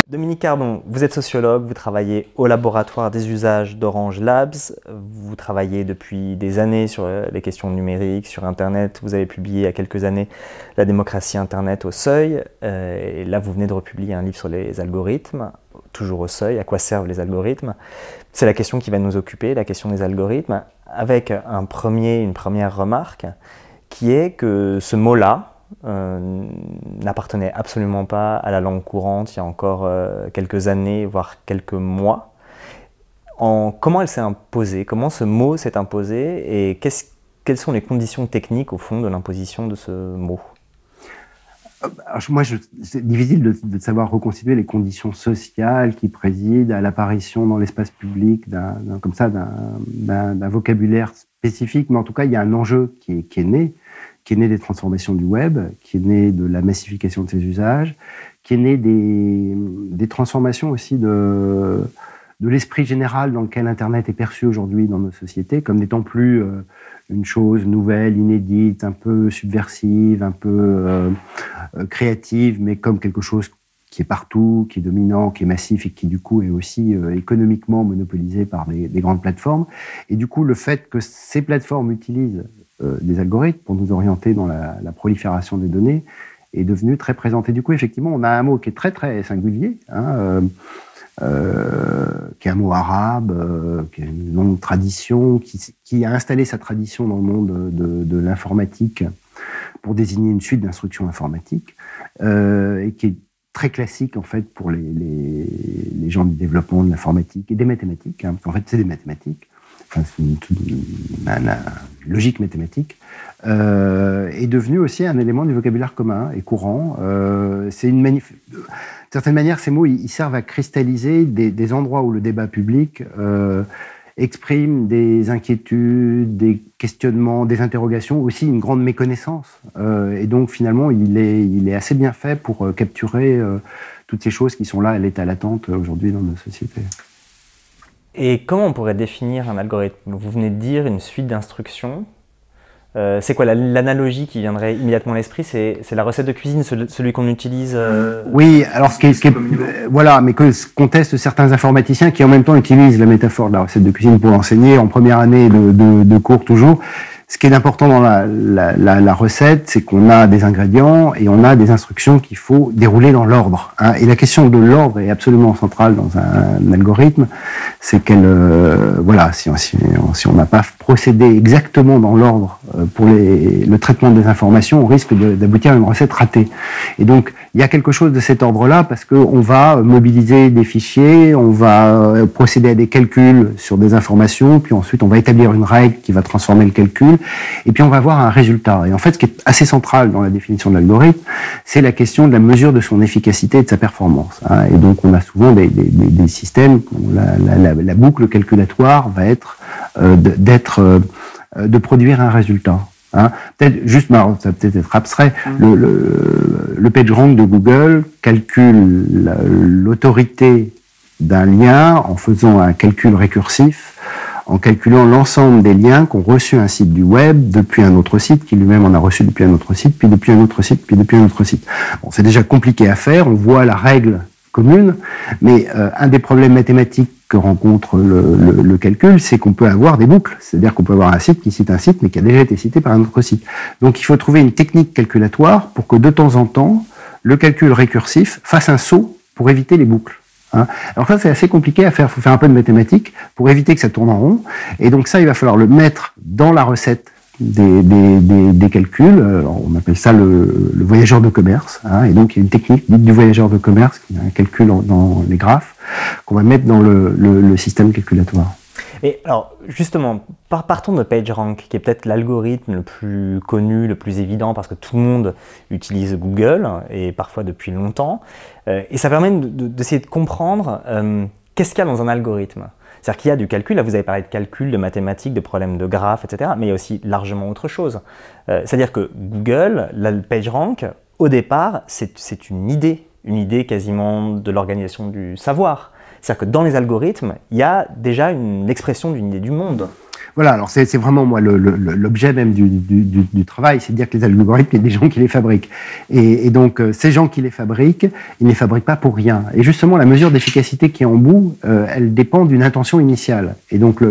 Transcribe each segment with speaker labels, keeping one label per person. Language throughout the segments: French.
Speaker 1: Dominique Cardon, vous êtes sociologue, vous travaillez au laboratoire des usages d'Orange Labs, vous travaillez depuis des années sur les questions numériques, sur Internet, vous avez publié il y a quelques années La démocratie Internet au Seuil, et là vous venez de republier un livre sur les algorithmes, toujours au Seuil, à quoi servent les algorithmes. C'est la question qui va nous occuper, la question des algorithmes, avec une première remarque, qui est que ce mot-là, n'appartenait absolument pas à la langue courante il y a encore quelques années, voire quelques mois. Comment elle s'est imposée? Comment ce mot s'est imposé? Et quelles sont les conditions techniques, au fond, de l'imposition de ce mot?
Speaker 2: Moi, c'est difficile de savoir reconstituer les conditions sociales qui président à l'apparition dans l'espace public d'un vocabulaire spécifique, mais en tout cas, il y a un enjeu qui est né des transformations du web, qui est né de la massification de ses usages, qui est né des transformations aussi de l'esprit général dans lequel Internet est perçu aujourd'hui dans nos sociétés, comme n'étant plus une chose nouvelle, inédite, un peu subversive, un peu créative, mais comme quelque chose qui est partout, qui est dominant, qui est massif et qui du coup est aussi économiquement monopolisé par des grandes plateformes. Et du coup, le fait que ces plateformes utilisent des algorithmes pour nous orienter dans la prolifération des données est devenu très présent. Et du coup, effectivement, on a un mot qui est très très singulier, qui est un mot arabe, qui a une longue tradition, qui a installé sa tradition dans le monde de l'informatique pour désigner une suite d'instructions informatiques, et qui est très classique en fait pour les gens du développement de l'informatique et des mathématiques. En fait, c'est des mathématiques. Enfin, c'est une logique mathématique, est devenu aussi un élément du vocabulaire commun et courant. De certaine manière, ces mots ils servent à cristalliser des endroits où le débat public exprime des inquiétudes, des questionnements, des interrogations, aussi une grande méconnaissance. Et donc, finalement, il est assez bien fait pour capturer toutes ces choses qui sont là à l'état latente aujourd'hui dans nos sociétés.
Speaker 1: Et comment on pourrait définir un algorithme? Vous venez de dire une suite d'instructions. C'est quoi l'analogie qui viendrait immédiatement à l'esprit? C'est la recette de cuisine, celui qu'on utilise
Speaker 2: Oui, alors voilà, mais que contestent certains informaticiens qui en même temps utilisent la métaphore de la recette de cuisine pour l'enseigner en première année de cours toujours. Ce qui est important dans la recette, c'est qu'on a des ingrédients et on a des instructions qu'il faut dérouler dans l'ordre. Et la question de l'ordre est absolument centrale dans un algorithme. C'est si on n'a pas procédé exactement dans l'ordre pour le traitement des informations, on risque d'aboutir à une recette ratée. Et donc, il y a quelque chose de cet ordre-là parce qu'on va mobiliser des fichiers, on va procéder à des calculs sur des informations, puis ensuite on va établir une règle qui va transformer le calcul, et puis on va avoir un résultat. Et en fait, ce qui est assez central dans la définition de l'algorithme, c'est la question de la mesure de son efficacité et de sa performance. Et donc on a souvent des systèmes, la boucle calculatoire va être de produire un résultat. Peut-être juste, ça va peut-être être abstrait, le PageRank de Google calcule l'autorité d'un lien en faisant un calcul récursif, en calculant l'ensemble des liens qu'ont reçu un site du web depuis un autre site, qui lui-même en a reçu depuis un autre site, puis depuis un autre site, puis depuis un autre site. Bon, c'est déjà compliqué à faire, on voit la règle commune, mais un des problèmes mathématiques que rencontre le calcul, c'est qu'on peut avoir des boucles. C'est-à-dire qu'on peut avoir un site qui cite un site, mais qui a déjà été cité par un autre site. Donc il faut trouver une technique calculatoire pour que de temps en temps, le calcul récursif fasse un saut pour éviter les boucles. Alors ça, c'est assez compliqué à faire. Il faut faire un peu de mathématiques pour éviter que ça tourne en rond. Et donc ça, il va falloir le mettre dans la recette des calculs. On appelle ça le voyageur de commerce. Et donc il y a une technique dite du voyageur de commerce, qui est un calcul dans les graphes, qu'on va mettre dans le système calculatoire.
Speaker 1: Et alors, justement, partons de PageRank, qui est peut-être l'algorithme le plus connu, le plus évident, parce que tout le monde utilise Google, et parfois depuis longtemps. Et ça permet d'essayer de comprendre qu'est-ce qu'il y a dans un algorithme. C'est-à-dire qu'il y a du calcul, là vous avez parlé de calcul, de mathématiques, de problèmes de graphes, etc., mais il y a aussi largement autre chose. C'est-à-dire que Google, le PageRank, au départ, c'est une idée quasiment de l'organisation du savoir. C'est-à-dire que dans les algorithmes, il y a déjà l'expression d'une idée du monde.
Speaker 2: Voilà, alors c'est vraiment moi l'objet même du travail, c'est de dire que les algorithmes, il y a des gens qui les fabriquent. Et donc ces gens qui les fabriquent, ils ne les fabriquent pas pour rien. Et justement, la mesure d'efficacité qui est en bout, elle dépend d'une intention initiale. Et donc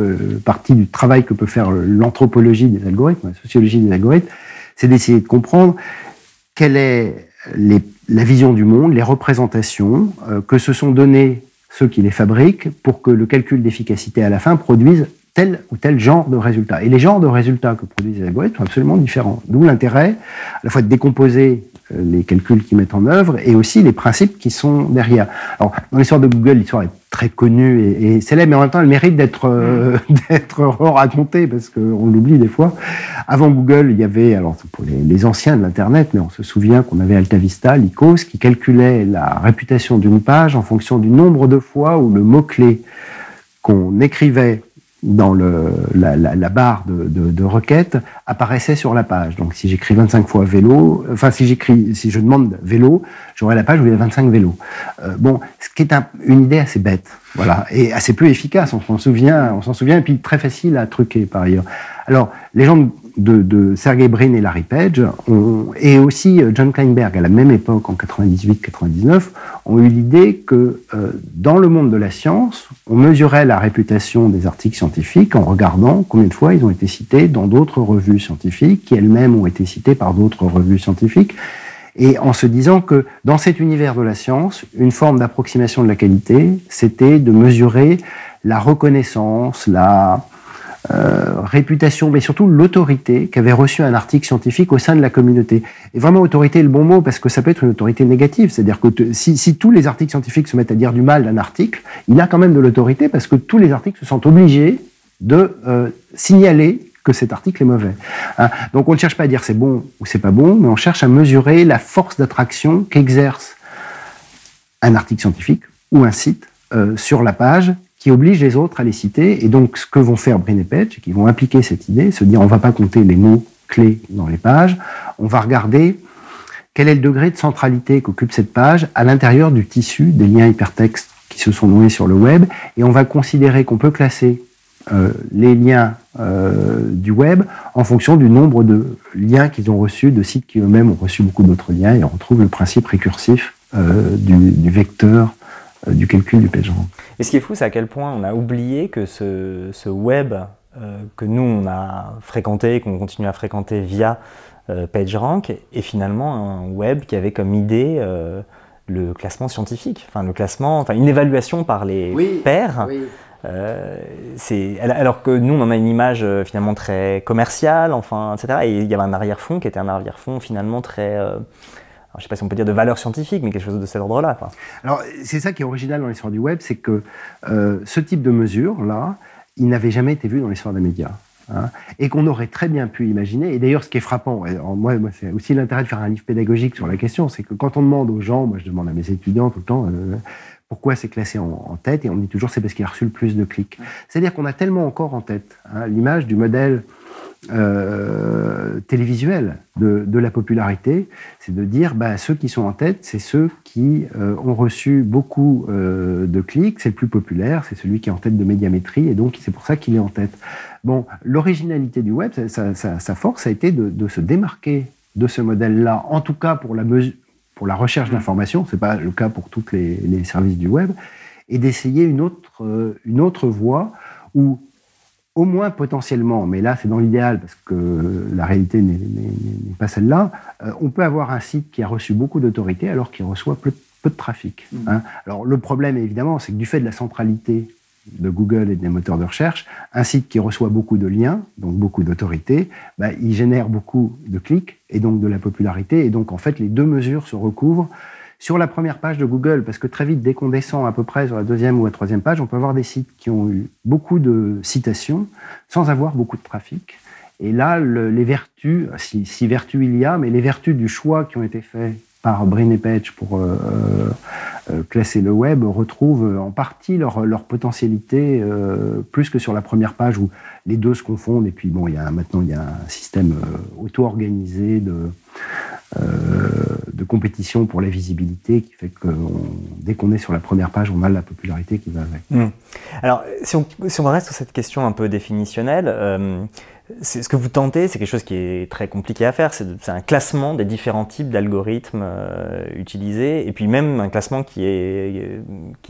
Speaker 2: partie du travail que peut faire l'anthropologie des algorithmes, la sociologie des algorithmes, c'est d'essayer de comprendre quelle est la vision du monde, les représentations que se sont données ceux qui les fabriquent pour que le calcul d'efficacité à la fin produise tel ou tel genre de résultats. Et les genres de résultats que produisent les algorithmes sont absolument différents. D'où l'intérêt à la fois de décomposer les calculs qu'ils mettent en œuvre et aussi les principes qui sont derrière. Alors, dans l'histoire de Google, l'histoire est très connue et célèbre, mais en même temps, elle mérite d'être racontée parce qu'on l'oublie des fois. Avant Google, il y avait, alors pour les anciens de l'Internet, mais on se souvient qu'on avait AltaVista, Lycos, qui calculait la réputation d'une page en fonction du nombre de fois où le mot-clé qu'on écrivait dans la barre de requête apparaissait sur la page. Donc si j'écris 25 fois vélo, enfin si je demande vélo, j'aurai la page où il y a 25 vélos. Bon, ce qui est une idée assez bête, voilà, et assez peu efficace, on s'en souvient, et puis très facile à truquer par ailleurs. Alors, les gens de Sergey Brin et Larry Page, et aussi John Kleinberg, à la même époque, en 98-99, ont eu l'idée que dans le monde de la science, on mesurait la réputation des articles scientifiques en regardant combien de fois ils ont été cités dans d'autres revues scientifiques, qui elles-mêmes ont été citées par d'autres revues scientifiques, et en se disant que dans cet univers de la science, une forme d'approximation de la qualité, c'était de mesurer la reconnaissance, la réputation, mais surtout l'autorité qu'avait reçue un article scientifique au sein de la communauté. Et vraiment, autorité est le bon mot, parce que ça peut être une autorité négative. C'est-à-dire que si tous les articles scientifiques se mettent à dire du mal d'un article, il a quand même de l'autorité, parce que tous les articles se sentent obligés de signaler que cet article est mauvais. Hein. Donc on ne cherche pas à dire c'est bon ou c'est pas bon, mais on cherche à mesurer la force d'attraction qu'exerce un article scientifique ou un site sur la page, qui oblige les autres à les citer. Et donc, ce que vont faire Brin et Page, c'est qu'ils vont appliquer cette idée, se dire on ne va pas compter les mots-clés dans les pages, on va regarder quel est le degré de centralité qu'occupe cette page à l'intérieur du tissu des liens hypertextes qui se sont noués sur le web, et on va considérer qu'on peut classer les liens du web en fonction du nombre de liens qu'ils ont reçus, de sites qui eux-mêmes ont reçu beaucoup d'autres liens, et on retrouve le principe récursif du vecteur du calcul du PageRank.
Speaker 1: Et ce qui est fou, c'est à quel point on a oublié que ce web que nous, on a fréquenté, qu'on continue à fréquenter via PageRank, est finalement un web qui avait comme idée le classement scientifique, une évaluation par les pairs. Oui. Alors que nous, on en a une image finalement très commerciale, etc. Et il y avait un arrière-fond qui était un arrière-fond finalement très... je ne sais pas si on peut dire de valeur scientifique, mais quelque chose de cet ordre-là, quoi.
Speaker 2: Alors, c'est ça qui est original dans l'histoire du web, c'est que ce type de mesure-là, il n'avait jamais été vu dans l'histoire des médias. Hein, et qu'on aurait très bien pu imaginer. Et d'ailleurs, ce qui est frappant, moi c'est aussi l'intérêt de faire un livre pédagogique sur la question, c'est que quand on demande aux gens, moi je demande à mes étudiants tout le temps, pourquoi c'est classé en tête, et on me dit toujours c'est parce qu'il a reçu le plus de clics. C'est-à-dire qu'on a tellement encore en tête l'image du modèle télévisuel de la popularité, c'est de dire ceux qui sont en tête, c'est ceux qui ont reçu beaucoup de clics, c'est le plus populaire, c'est celui qui est en tête de médiamétrie, et donc c'est pour ça qu'il est en tête. Bon, l'originalité du web, sa force a été de se démarquer de ce modèle-là, en tout cas pour la recherche d'informations, c'est pas le cas pour tous les services du web, et d'essayer une autre voie où au moins potentiellement, mais là c'est dans l'idéal parce que la réalité n'est pas celle-là, on peut avoir un site qui a reçu beaucoup d'autorité alors qu'il reçoit peu de trafic. Hein. Alors le problème évidemment, c'est que du fait de la centralité de Google et des moteurs de recherche, un site qui reçoit beaucoup de liens, donc beaucoup d'autorité, il génère beaucoup de clics et donc de la popularité, et donc en fait les deux mesures se recouvrent sur la première page de Google, parce que très vite, dès qu'on descend à peu près sur la deuxième ou la troisième page, on peut avoir des sites qui ont eu beaucoup de citations sans avoir beaucoup de trafic. Et là, les vertus, si vertus il y a, mais les vertus du choix qui ont été faits par Brin et Page pour classer le web retrouvent en partie leur potentialité plus que sur la première page où les deux se confondent. Et puis bon, maintenant il y a un système auto-organisé de compétition pour la visibilité qui fait que dès qu'on est sur la première page, on a la popularité qui va avec.
Speaker 1: Alors, si on reste sur cette question un peu définitionnelle, ce que vous tentez, c'est quelque chose qui est très compliqué à faire, c'est un classement des différents types d'algorithmes utilisés, et puis même un classement qui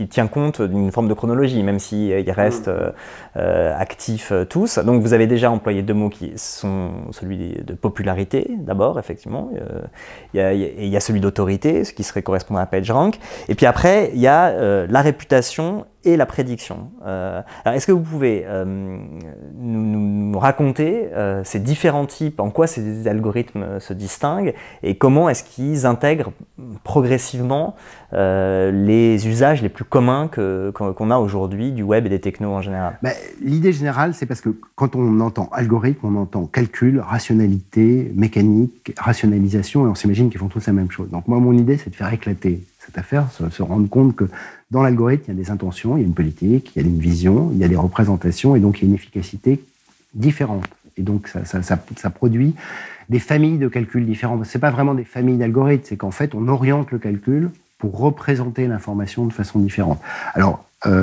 Speaker 1: tient compte d'une forme de chronologie, même s'ils restent actifs tous. Donc vous avez déjà employé deux mots qui sont celui de popularité, d'abord, effectivement, il y a celui d'autorité, ce qui serait correspondant à PageRank, et puis après, il y a la réputation et la prédiction. Alors, est-ce que vous pouvez nous raconter ces différents types, en quoi ces algorithmes se distinguent et comment est-ce qu'ils intègrent progressivement les usages les plus communs qu'on a aujourd'hui du web et des technos en général?
Speaker 2: L'idée générale, c'est parce que quand on entend algorithme, on entend calcul, rationalité, mécanique, rationalisation, et on s'imagine qu'ils font tous la même chose. Donc moi, mon idée, c'est de faire éclater cette affaire, se rendre compte que dans l'algorithme, il y a des intentions, il y a une politique, il y a une vision, il y a des représentations, et donc il y a une efficacité différente. Et donc ça produit des familles de calculs différents. Ce n'est pas vraiment des familles d'algorithmes, c'est qu'en fait, on oriente le calcul pour représenter l'information de façon différente. Alors, de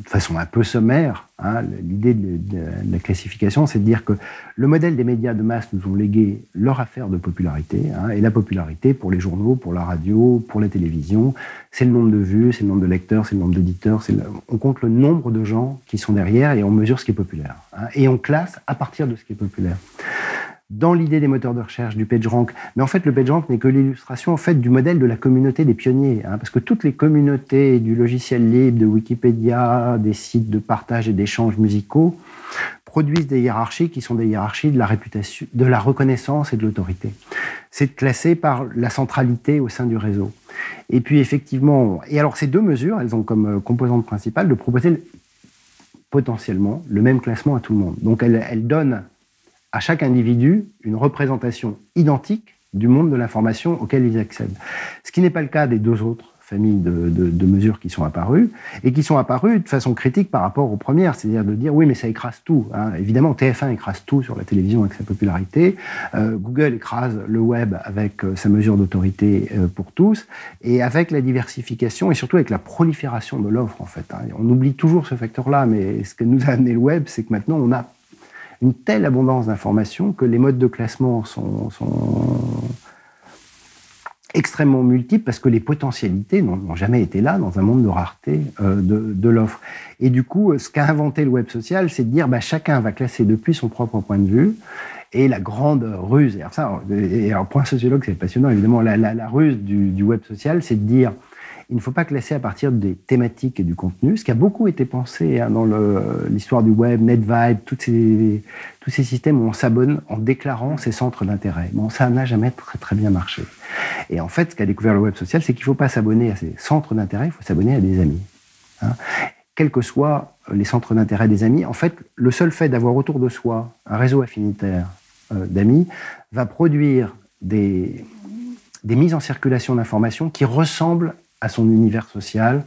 Speaker 2: façon un peu sommaire, hein, l'idée de la classification, c'est de dire que le modèle des médias de masse nous ont légué leur affaire de popularité, hein, et la popularité pour les journaux, pour la radio, pour la télévision, c'est le nombre de vues, c'est le nombre de lecteurs, c'est le nombre d'auditeurs, on compte le nombre de gens qui sont derrière et on mesure ce qui est populaire, hein, et on classe à partir de ce qui est populaire. Dans l'idée des moteurs de recherche, du PageRank. Mais en fait, le PageRank n'est que l'illustration en fait, du modèle de la communauté des pionniers. Hein, parce que toutes les communautés du logiciel libre, de Wikipédia, des sites de partage et d'échanges musicaux, produisent des hiérarchies qui sont des hiérarchies de la réputation, de la reconnaissance et de l'autorité. C'est classé par la centralité au sein du réseau. Et puis effectivement, et alors ces deux mesures, elles ont comme composante principale de proposer potentiellement le même classement à tout le monde. Donc elles donnent à chaque individu une représentation identique du monde de l'information auquel ils accèdent. Ce qui n'est pas le cas des deux autres familles de mesures qui sont apparues, et qui sont apparues de façon critique par rapport aux premières, c'est-à-dire de dire oui, mais ça écrase tout. Hein. Évidemment, TF1 écrase tout sur la télévision avec sa popularité, Google écrase le web avec sa mesure d'autorité pour tous, et avec la diversification, et surtout avec la prolifération de l'offre, en fait. Hein. On oublie toujours ce facteur-là, mais ce que nous a amené le web, c'est que maintenant, on a une telle abondance d'informations que les modes de classement sont extrêmement multiples parce que les potentialités n'ont jamais été là dans un monde de rareté de l'offre. Et du coup, ce qu'a inventé le web social, c'est de dire chacun va classer depuis son propre point de vue. Et la grande ruse, et alors pour un sociologue c'est passionnant évidemment, la ruse du web social, c'est de dire il ne faut pas classer à partir des thématiques et du contenu, ce qui a beaucoup été pensé dans l'histoire du web, NetVibe, tous ces systèmes où on s'abonne en déclarant ses centres d'intérêt. Bon, ça n'a jamais très très bien marché. Et en fait, ce qu'a découvert le web social, c'est qu'il ne faut pas s'abonner à ses centres d'intérêt, il faut s'abonner à des amis. Hein. Quels que soient les centres d'intérêt des amis, en fait, le seul fait d'avoir autour de soi un réseau affinitaire d'amis va produire des mises en circulation d'informations qui ressemblent à son univers social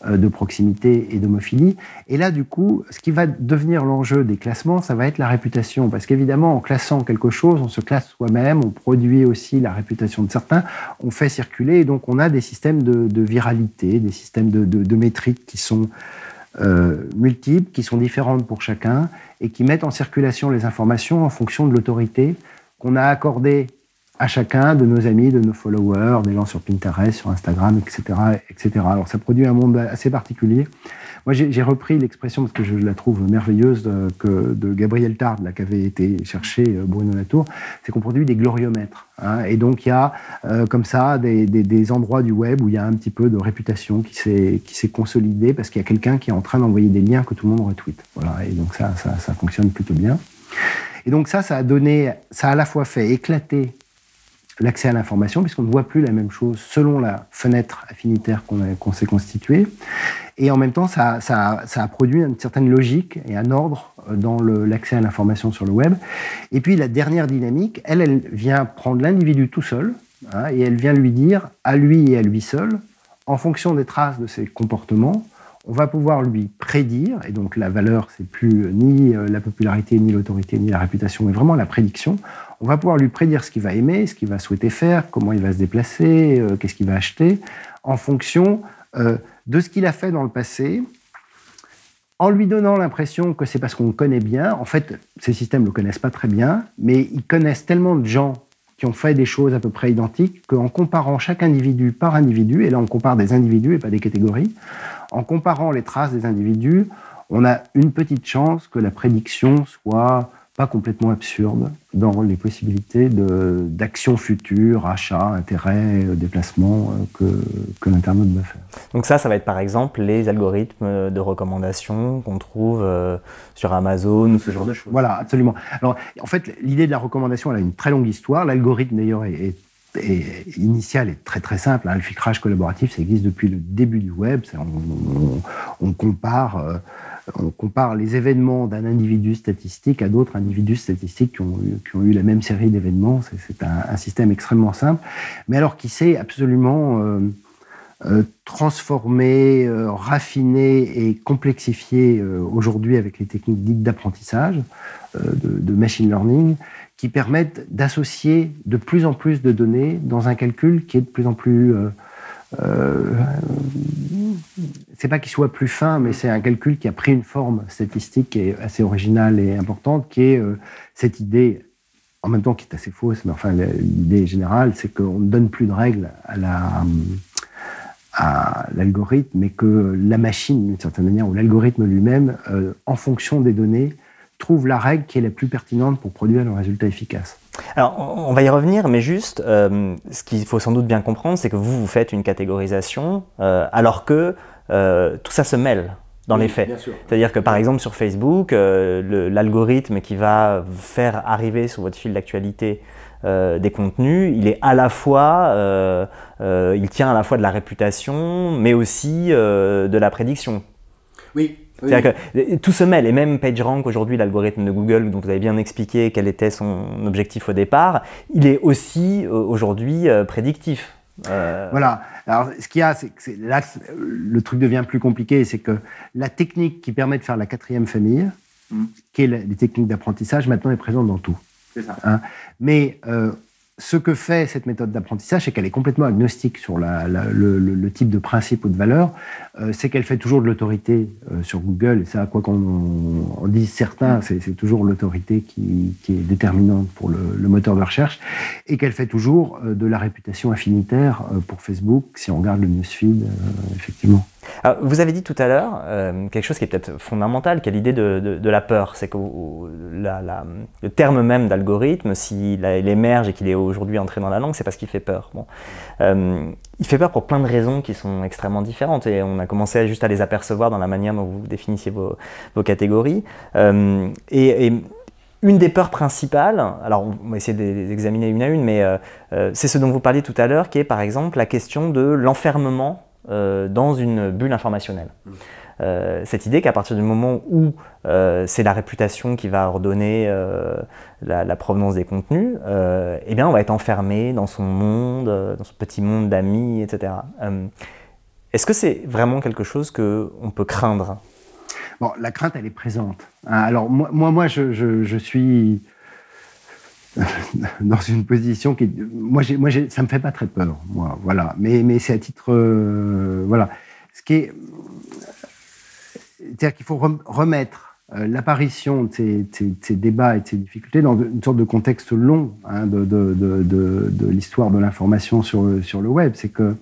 Speaker 2: de proximité et d'homophilie. Et là, du coup, ce qui va devenir l'enjeu des classements, ça va être la réputation. Parce qu'évidemment, en classant quelque chose, on se classe soi-même, on produit aussi la réputation de certains, on fait circuler, et donc on a des systèmes de viralité, des systèmes de métriques qui sont multiples, qui sont différentes pour chacun, et qui mettent en circulation les informations en fonction de l'autorité qu'on a accordée à chacun de nos amis, de nos followers, des gens sur Pinterest, sur Instagram, etc., etc. Alors ça produit un monde assez particulier. Moi j'ai repris l'expression, parce que je la trouve merveilleuse, de Gabriel Tarde, là, qui avait été chercher Bruno Latour, c'est qu'on produit des gloriomètres. Hein, et donc il y a comme ça des endroits du web où il y a un petit peu de réputation qui s'est consolidée, parce qu'il y a quelqu'un qui est en train d'envoyer des liens que tout le monde retweet. Voilà, et donc ça fonctionne plutôt bien. Et donc ça a à la fois fait éclater l'accès à l'information, puisqu'on ne voit plus la même chose selon la fenêtre affinitaire qu'on s'est constituée. Et en même temps, ça a produit une certaine logique et un ordre dans l'accès à l'information sur le web. Et puis la dernière dynamique, elle vient prendre l'individu tout seul, hein, et elle vient lui dire, à lui et à lui seul, en fonction des traces de ses comportements, on va pouvoir lui prédire, et donc la valeur, c'est plus ni la popularité, ni l'autorité, ni la réputation, mais vraiment la prédiction. on va pouvoir lui prédire ce qu'il va aimer, ce qu'il va souhaiter faire, comment il va se déplacer, qu'est-ce qu'il va acheter, en fonction de ce qu'il a fait dans le passé, en lui donnant l'impression que c'est parce qu'on le connaît bien. En fait, ces systèmes ne le connaissent pas très bien, mais ils connaissent tellement de gens qui ont fait des choses à peu près identiques qu'en comparant chaque individu par individu, et là on compare des individus et pas des catégories, en comparant les traces des individus, on a une petite chance que la prédiction soit pas complètement absurde dans les possibilités d'action future, achat, intérêt, déplacement que l'internaute va faire.
Speaker 1: Donc ça va être par exemple les algorithmes de recommandation qu'on trouve sur Amazon ou ce genre de choses.
Speaker 2: Voilà, absolument. Alors en fait, l'idée de la recommandation, elle a une très longue histoire. L'algorithme d'ailleurs est initial est très très simple. Le filtrage collaboratif, ça existe depuis le début du web. On compare les événements d'un individu statistique à d'autres individus statistiques qui ont eu la même série d'événements. C'est un système extrêmement simple, mais alors qui s'est absolument transformé, raffiné et complexifié aujourd'hui avec les techniques dites d'apprentissage, de machine learning, qui permettent d'associer de plus en plus de données dans un calcul qui est de plus en plus... c'est pas qu'il soit plus fin, mais c'est un calcul qui a pris une forme statistique qui est assez originale et importante, qui est cette idée, en même temps qui est assez fausse, mais enfin l'idée générale, c'est qu'on ne donne plus de règles à l'algorithme, mais que la machine, d'une certaine manière, ou l'algorithme lui-même, en fonction des données, trouve la règle qui est la plus pertinente pour produire le résultat efficace.
Speaker 1: Alors, on va y revenir, mais juste, ce qu'il faut sans doute bien comprendre, c'est que vous faites une catégorisation, alors que tout ça se mêle dans les faits. C'est-à-dire que, par exemple, sur Facebook, l'algorithme qui va faire arriver sur votre fil d'actualité des contenus, il est à la fois, il tient à la fois de la réputation, mais aussi de la prédiction.
Speaker 2: Oui.
Speaker 1: C'est-à-dire que tout se mêle, et même PageRank, aujourd'hui, l'algorithme de Google, dont vous avez bien expliqué quel était son objectif au départ, il est aussi aujourd'hui prédictif.
Speaker 2: Voilà. Alors, ce qu'il y a, c'est que là, le truc devient plus compliqué, c'est que la technique qui permet de faire la quatrième famille, qui est les techniques d'apprentissage, maintenant est présente dans tout.
Speaker 1: C'est ça.
Speaker 2: Mais ce que fait cette méthode d'apprentissage, c'est qu'elle est complètement agnostique sur le type de principe ou de valeur. C'est qu'elle fait toujours de l'autorité sur Google. Et ça, quoi qu'on dise certains, c'est toujours l'autorité qui est déterminante pour le moteur de recherche. Et qu'elle fait toujours de la réputation affinitaire pour Facebook, si on regarde le newsfeed, effectivement.
Speaker 1: Alors, vous avez dit tout à l'heure quelque chose qui est peut-être fondamental, qui est l'idée de la peur. C'est que le terme même d'algorithme, s'il émerge et qu'il est aujourd'hui entré dans la langue, c'est parce qu'il fait peur. Bon. Il fait peur pour plein de raisons qui sont extrêmement différentes, et on a commencé juste à les apercevoir dans la manière dont vous définissiez vos catégories. Et une des peurs principales, alors on va essayer de les examiner une à une, mais c'est ce dont vous parliez tout à l'heure, qui est par exemple la question de l'enfermement dans une bulle informationnelle. Cette idée qu'à partir du moment où c'est la réputation qui va ordonner la provenance des contenus, eh bien on va être enfermé dans son monde, dans son petit monde d'amis, etc. Est-ce que c'est vraiment quelque chose qu'on peut craindre ?
Speaker 2: Bon, la crainte, elle est présente. Alors moi je suis dans une position qui, ça me fait pas très peur, moi, voilà. Mais c'est à titre, voilà. Ce qui est, c'est-à-dire qu'il faut remettre l'apparition de ces débats et de ces difficultés dans une sorte de contexte long de l'histoire de l'information sur le web. C'est que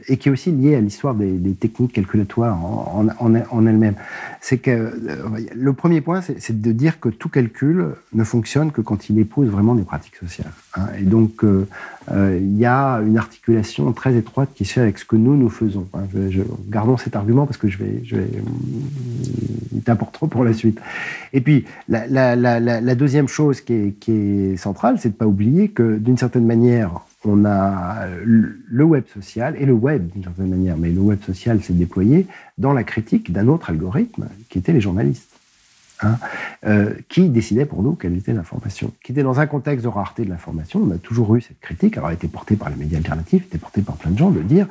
Speaker 2: et qui est aussi lié à l'histoire des techniques calculatoires en elles-mêmes. C'est que le premier point, c'est de dire que tout calcul ne fonctionne que quand il épouse vraiment des pratiques sociales. Et donc, il y a une articulation très étroite qui se fait avec ce que nous faisons. Gardons cet argument parce que il t'importe pour la suite. Et puis, la deuxième chose qui est centrale, c'est de ne pas oublier que, d'une certaine manière, on a le web social et le web, d'une certaine manière, mais le web social s'est déployé dans la critique d'un autre algorithme qui était les journalistes. qui décidait pour nous quelle était l'information, qui était dans un contexte de rareté de l'information. On a toujours eu cette critique, alors elle a été portée par les médias alternatifs, elle a été portée par plein de gens, de dire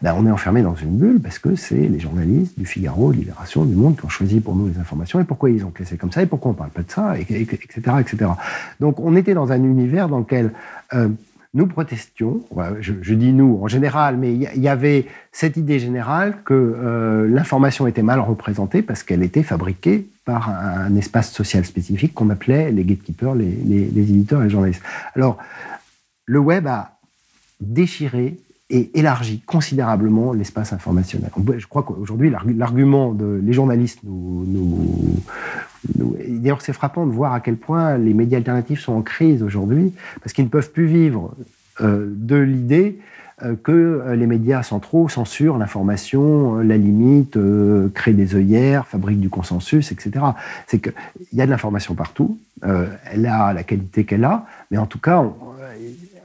Speaker 2: on est enfermé dans une bulle parce que c'est les journalistes du Figaro, Libération, du Monde qui ont choisi pour nous les informations, et pourquoi ils ont classé comme ça, et pourquoi on ne parle pas de ça, etc., etc. Donc on était dans un univers dans lequel nous protestions, je dis nous en général, mais il y avait cette idée générale que l'information était mal représentée parce qu'elle était fabriquée par un espace social spécifique qu'on appelait les gatekeepers, les éditeurs et les journalistes. Alors, le web a déchiré et élargi considérablement l'espace informationnel. Je crois qu'aujourd'hui, l'argument les journalistes d'ailleurs, c'est frappant de voir à quel point les médias alternatifs sont en crise aujourd'hui, parce qu'ils ne peuvent plus vivre de l'idée que les médias centraux censurent l'information, la limitent, créent des œillères, fabriquent du consensus, etc. C'est qu'il y a de l'information partout, elle a la qualité qu'elle a, mais en tout cas,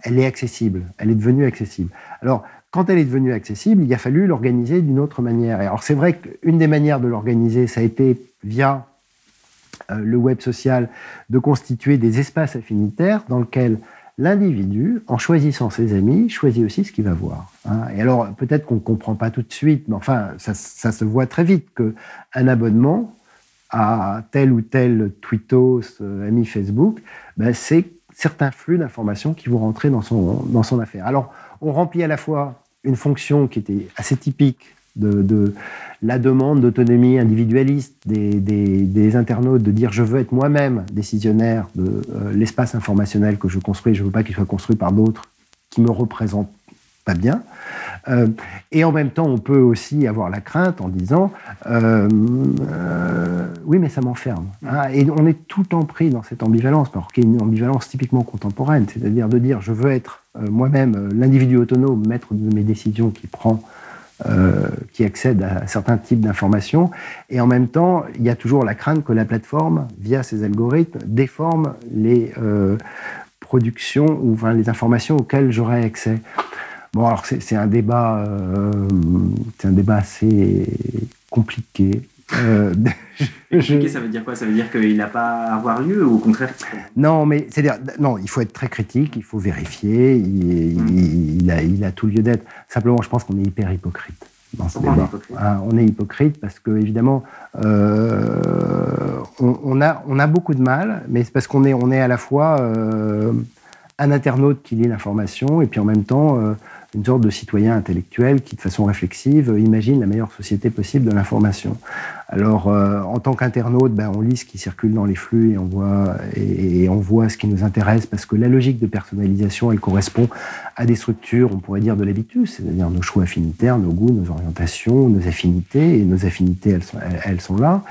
Speaker 2: elle est accessible, elle est devenue accessible. Alors, quand elle est devenue accessible, il a fallu l'organiser d'une autre manière. Et alors, c'est vrai qu'une des manières de l'organiser, ça a été via le web social, de constituer des espaces affinitaires dans lesquels l'individu, en choisissant ses amis, choisit aussi ce qu'il va voir. Et alors, peut-être qu'on ne comprend pas tout de suite, mais enfin, ça se voit très vite qu'un abonnement à tel ou tel tweetos, ami Facebook, c'est certains flux d'informations qui vont rentrer dans son affaire. Alors, on remplit à la fois une fonction qui était assez typique de la demande d'autonomie individualiste des internautes, de dire je veux être moi-même décisionnaire de l'espace informationnel que je construis, je ne veux pas qu'il soit construit par d'autres qui me représentent pas bien. Et en même temps, on peut aussi avoir la crainte en disant oui, mais ça m'enferme. Et on est tout le temps pris dans cette ambivalence, alors qu'il y a une ambivalence typiquement contemporaine, c'est-à-dire de dire je veux être moi-même l'individu autonome, maître de mes décisions qui accède à certains types d'informations, et en même temps, il y a toujours la crainte que la plateforme, via ses algorithmes, déforme les productions ou les informations auxquelles j'aurais accès. Bon, alors c'est un débat assez compliqué.
Speaker 1: Compliqué, ça veut dire quoi? Ça veut dire qu'il n'a pas à avoir lieu, ou au contraire?
Speaker 2: Non, mais c'est-à-dire, non, il faut être très critique, il faut vérifier, il a tout lieu d'être. Simplement, je pense qu'on est hyper hypocrite dans ce débat. On est hypocrite parce que, évidemment, on a beaucoup de mal, mais c'est parce qu'on est à la fois un internaute qui lit l'information et puis en même temps une sorte de citoyen intellectuel qui, de façon réflexive, imagine la meilleure société possible de l'information. Alors, en tant qu'internaute, on lit ce qui circule dans les flux et on voit ce qui nous intéresse, parce que la logique de personnalisation, elle correspond à des structures, on pourrait dire, de l'habitus, c'est-à-dire nos choix affinitaires, nos goûts, nos orientations, nos affinités, et nos affinités, elles sont là.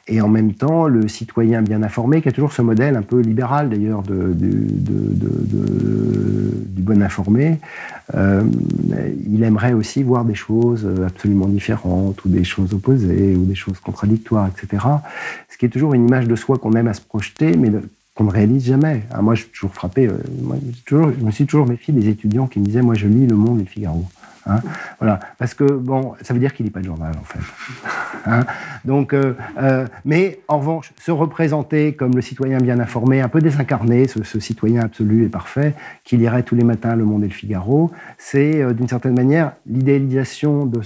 Speaker 2: Et en même temps, le citoyen bien informé, qui a toujours ce modèle un peu libéral d'ailleurs du bon informé, il aimerait aussi voir des choses absolument différentes, ou des choses opposées, ou des choses contradictoires, etc. Ce qui est toujours une image de soi qu'on aime à se projeter, mais qu'on ne réalise jamais. Moi, je suis toujours frappé, je me suis toujours méfié des étudiants qui me disaient « moi, je lis Le Monde et Le Figaro ». Voilà, parce que bon, ça veut dire qu'il lit pas de journal en fait. Donc, mais en revanche, se représenter comme le citoyen bien informé, un peu désincarné, ce citoyen absolu et parfait, qui lirait tous les matins Le Monde et Le Figaro, c'est d'une certaine manière l'idéalisation de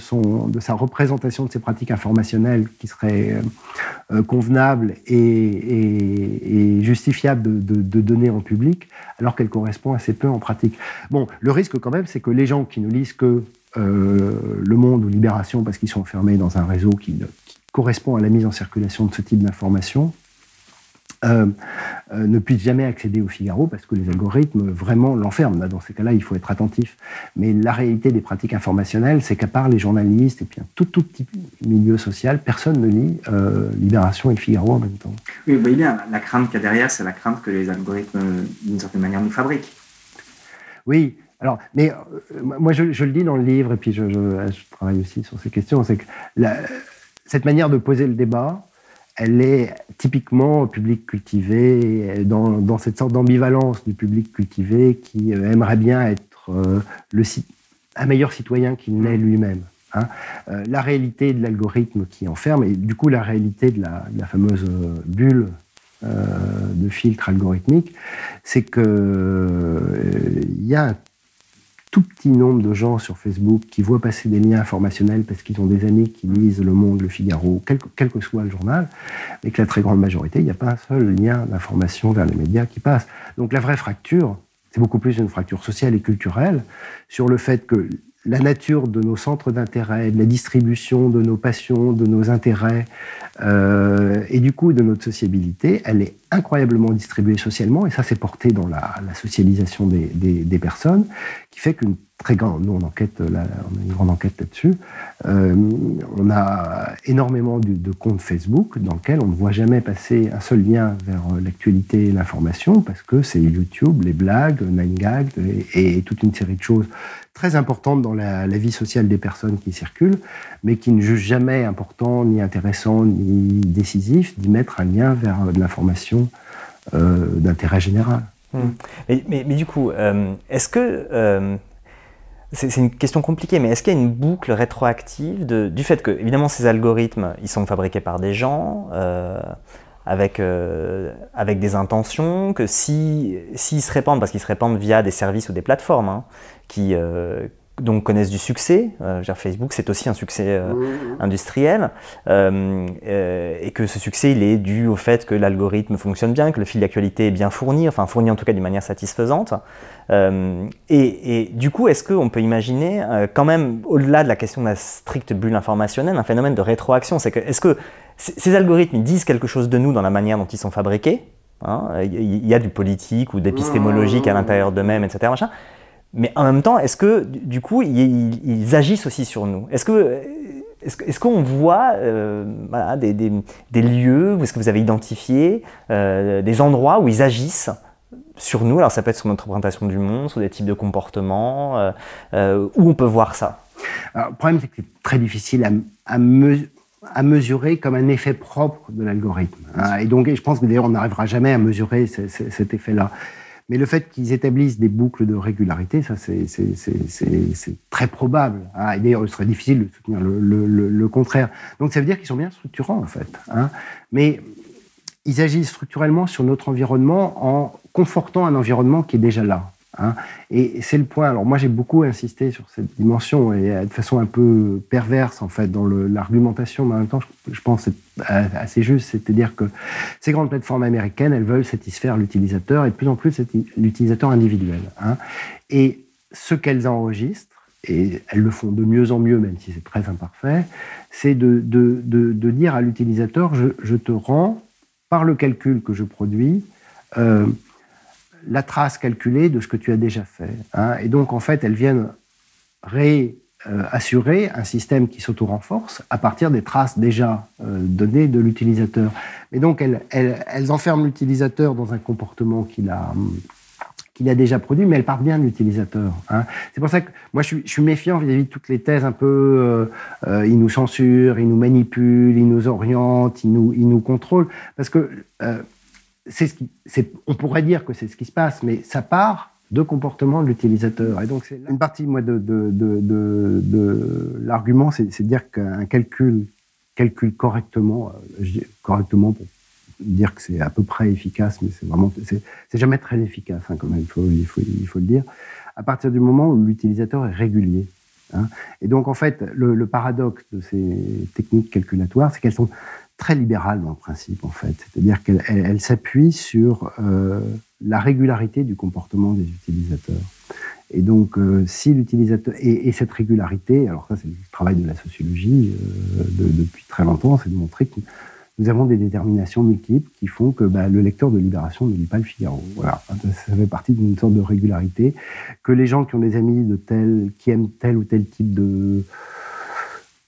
Speaker 2: sa représentation de ses pratiques informationnelles qui serait convenable et justifiable de donner en public, alors qu'elle correspond assez peu en pratique. Bon, le risque quand même, c'est que les gens qui ne lisent que Le Monde ou Libération, parce qu'ils sont enfermés dans un réseau qui correspond à la mise en circulation de ce type d'informations, ne puissent jamais accéder au Figaro, parce que les algorithmes vraiment l'enferment. Dans ces cas-là, il faut être attentif. Mais la réalité des pratiques informationnelles, c'est qu'à part les journalistes et puis un tout petit milieu social, personne ne lit Libération et Figaro en même temps.
Speaker 1: Oui, vous voyez bien, la crainte qu'il y a derrière, c'est la crainte que les algorithmes, d'une certaine manière, nous fabriquent.
Speaker 2: Oui. Alors, mais moi, je le dis dans le livre, et puis je travaille aussi sur ces questions, c'est que cette manière de poser le débat, elle est typiquement public cultivé, dans cette sorte d'ambivalence du public cultivé qui aimerait bien être un meilleur citoyen qu'il n'est lui-même. Hein. La réalité de l'algorithme qui enferme, et du coup la réalité de la fameuse bulle de filtre algorithmique, c'est que il y a un tout petit nombre de gens sur Facebook qui voient passer des liens informationnels parce qu'ils ont des amis qui lisent Le Monde, Le Figaro, quel que soit le journal, et que la très grande majorité, il n'y a pas un seul lien d'information vers les médias qui passe. Donc la vraie fracture, c'est beaucoup plus une fracture sociale et culturelle sur le fait que la nature de nos centres d'intérêt, de la distribution de nos passions, de nos intérêts, et du coup de notre sociabilité, elle est incroyablement distribuée socialement, et ça c'est porté dans la socialisation des personnes, qui fait qu'une très grande, nous on enquête, on a une grande enquête là-dessus, on a énormément de comptes Facebook dans lesquels on ne voit jamais passer un seul lien vers l'actualité et l'information, parce que c'est YouTube, les blagues, 9gag et toute une série de choses très importantes dans la vie sociale des personnes qui circulent, mais qui ne jugent jamais important, ni intéressant, ni décisif d'y mettre un lien vers de l'information d'intérêt général.
Speaker 1: Mais du coup, est-ce que... c'est une question compliquée, mais est-ce qu'il y a une boucle rétroactive du fait que, évidemment, ces algorithmes, ils sont fabriqués par des gens, avec des intentions, que s'ils se répandent, parce qu'ils se répandent via des services ou des plateformes, hein, qui donc connaissent du succès, Facebook c'est aussi un succès industriel, et que ce succès il est dû au fait que l'algorithme fonctionne bien, que le fil d'actualité est bien fourni, enfin fourni en tout cas d'une manière satisfaisante. Et du coup, est-ce qu'on peut imaginer, quand même, au-delà de la question de la stricte bulle informationnelle, un phénomène de rétroaction? Est-ce que ces algorithmes ils disent quelque chose de nous dans la manière dont ils sont fabriqués, hein, il y a du politique ou d'épistémologique à l'intérieur d'eux-mêmes, etc. Machin. Mais en même temps, est-ce que, du coup, ils agissent aussi sur nous? Est-ce qu'on voit voilà, des lieux, est-ce que vous avez identifié des endroits où ils agissent sur nous? Alors ça peut être sur notre représentation du monde, sur des types de comportements, où on peut voir ça.
Speaker 2: Alors, le problème, c'est que c'est très difficile à mesurer comme un effet propre de l'algorithme. Hein. Et donc, je pense que d'ailleurs, on n'arrivera jamais à mesurer cet effet-là. Mais le fait qu'ils établissent des boucles de régularité, ça c'est très probable. Hein. Et d'ailleurs, il serait difficile de soutenir le contraire. Donc ça veut dire qu'ils sont bien structurants, en fait. Hein. Mais ils agissent structurellement sur notre environnement en confortant un environnement qui est déjà là. Hein. Et c'est le point. Alors moi, j'ai beaucoup insisté sur cette dimension et de façon un peu perverse en fait dans l'argumentation, mais en même temps, je pense que c'est assez juste. C'est-à-dire que ces grandes plateformes américaines, elles veulent satisfaire l'utilisateur et de plus en plus l'utilisateur individuel. Hein. Et ce qu'elles enregistrent, et elles le font de mieux en mieux, même si c'est très imparfait, c'est de dire à l'utilisateur, je te rends par le calcul que je produis. La trace calculée de ce que tu as déjà fait. Hein. Et donc, en fait, elles viennent assurer un système qui s'auto-renforce à partir des traces déjà données de l'utilisateur. Et donc, elles enferment l'utilisateur dans un comportement qu'il a déjà produit, mais elles partent bien de l'utilisateur. Hein. C'est pour ça que moi, je suis méfiant vis-à-vis de toutes les thèses un peu ils nous censurent, ils nous manipulent, ils nous orientent, ils nous contrôlent, parce que on pourrait dire que c'est ce qui se passe, mais ça part de comportement de l'utilisateur. Et donc, c'est une partie moi, de l'argument, c'est de dire qu'un calcul correctement, je dis correctement pour dire que c'est à peu près efficace, mais c'est jamais très efficace, hein, quand même, il faut le dire, à partir du moment où l'utilisateur est régulier. Hein. Et donc, en fait, le paradoxe de ces techniques calculatoires, c'est qu'elles sont très libérale dans le principe, en fait. C'est-à-dire qu'elle s'appuie sur la régularité du comportement des utilisateurs. Et donc, si l'utilisateur... Et cette régularité, alors ça, c'est le travail de la sociologie depuis très longtemps, c'est de montrer que nous avons des déterminations multiples qui font que le lecteur de Libération ne lit pas le Figaro. Voilà, ça fait partie d'une sorte de régularité, que les gens qui ont des amis qui aiment tel ou tel type de...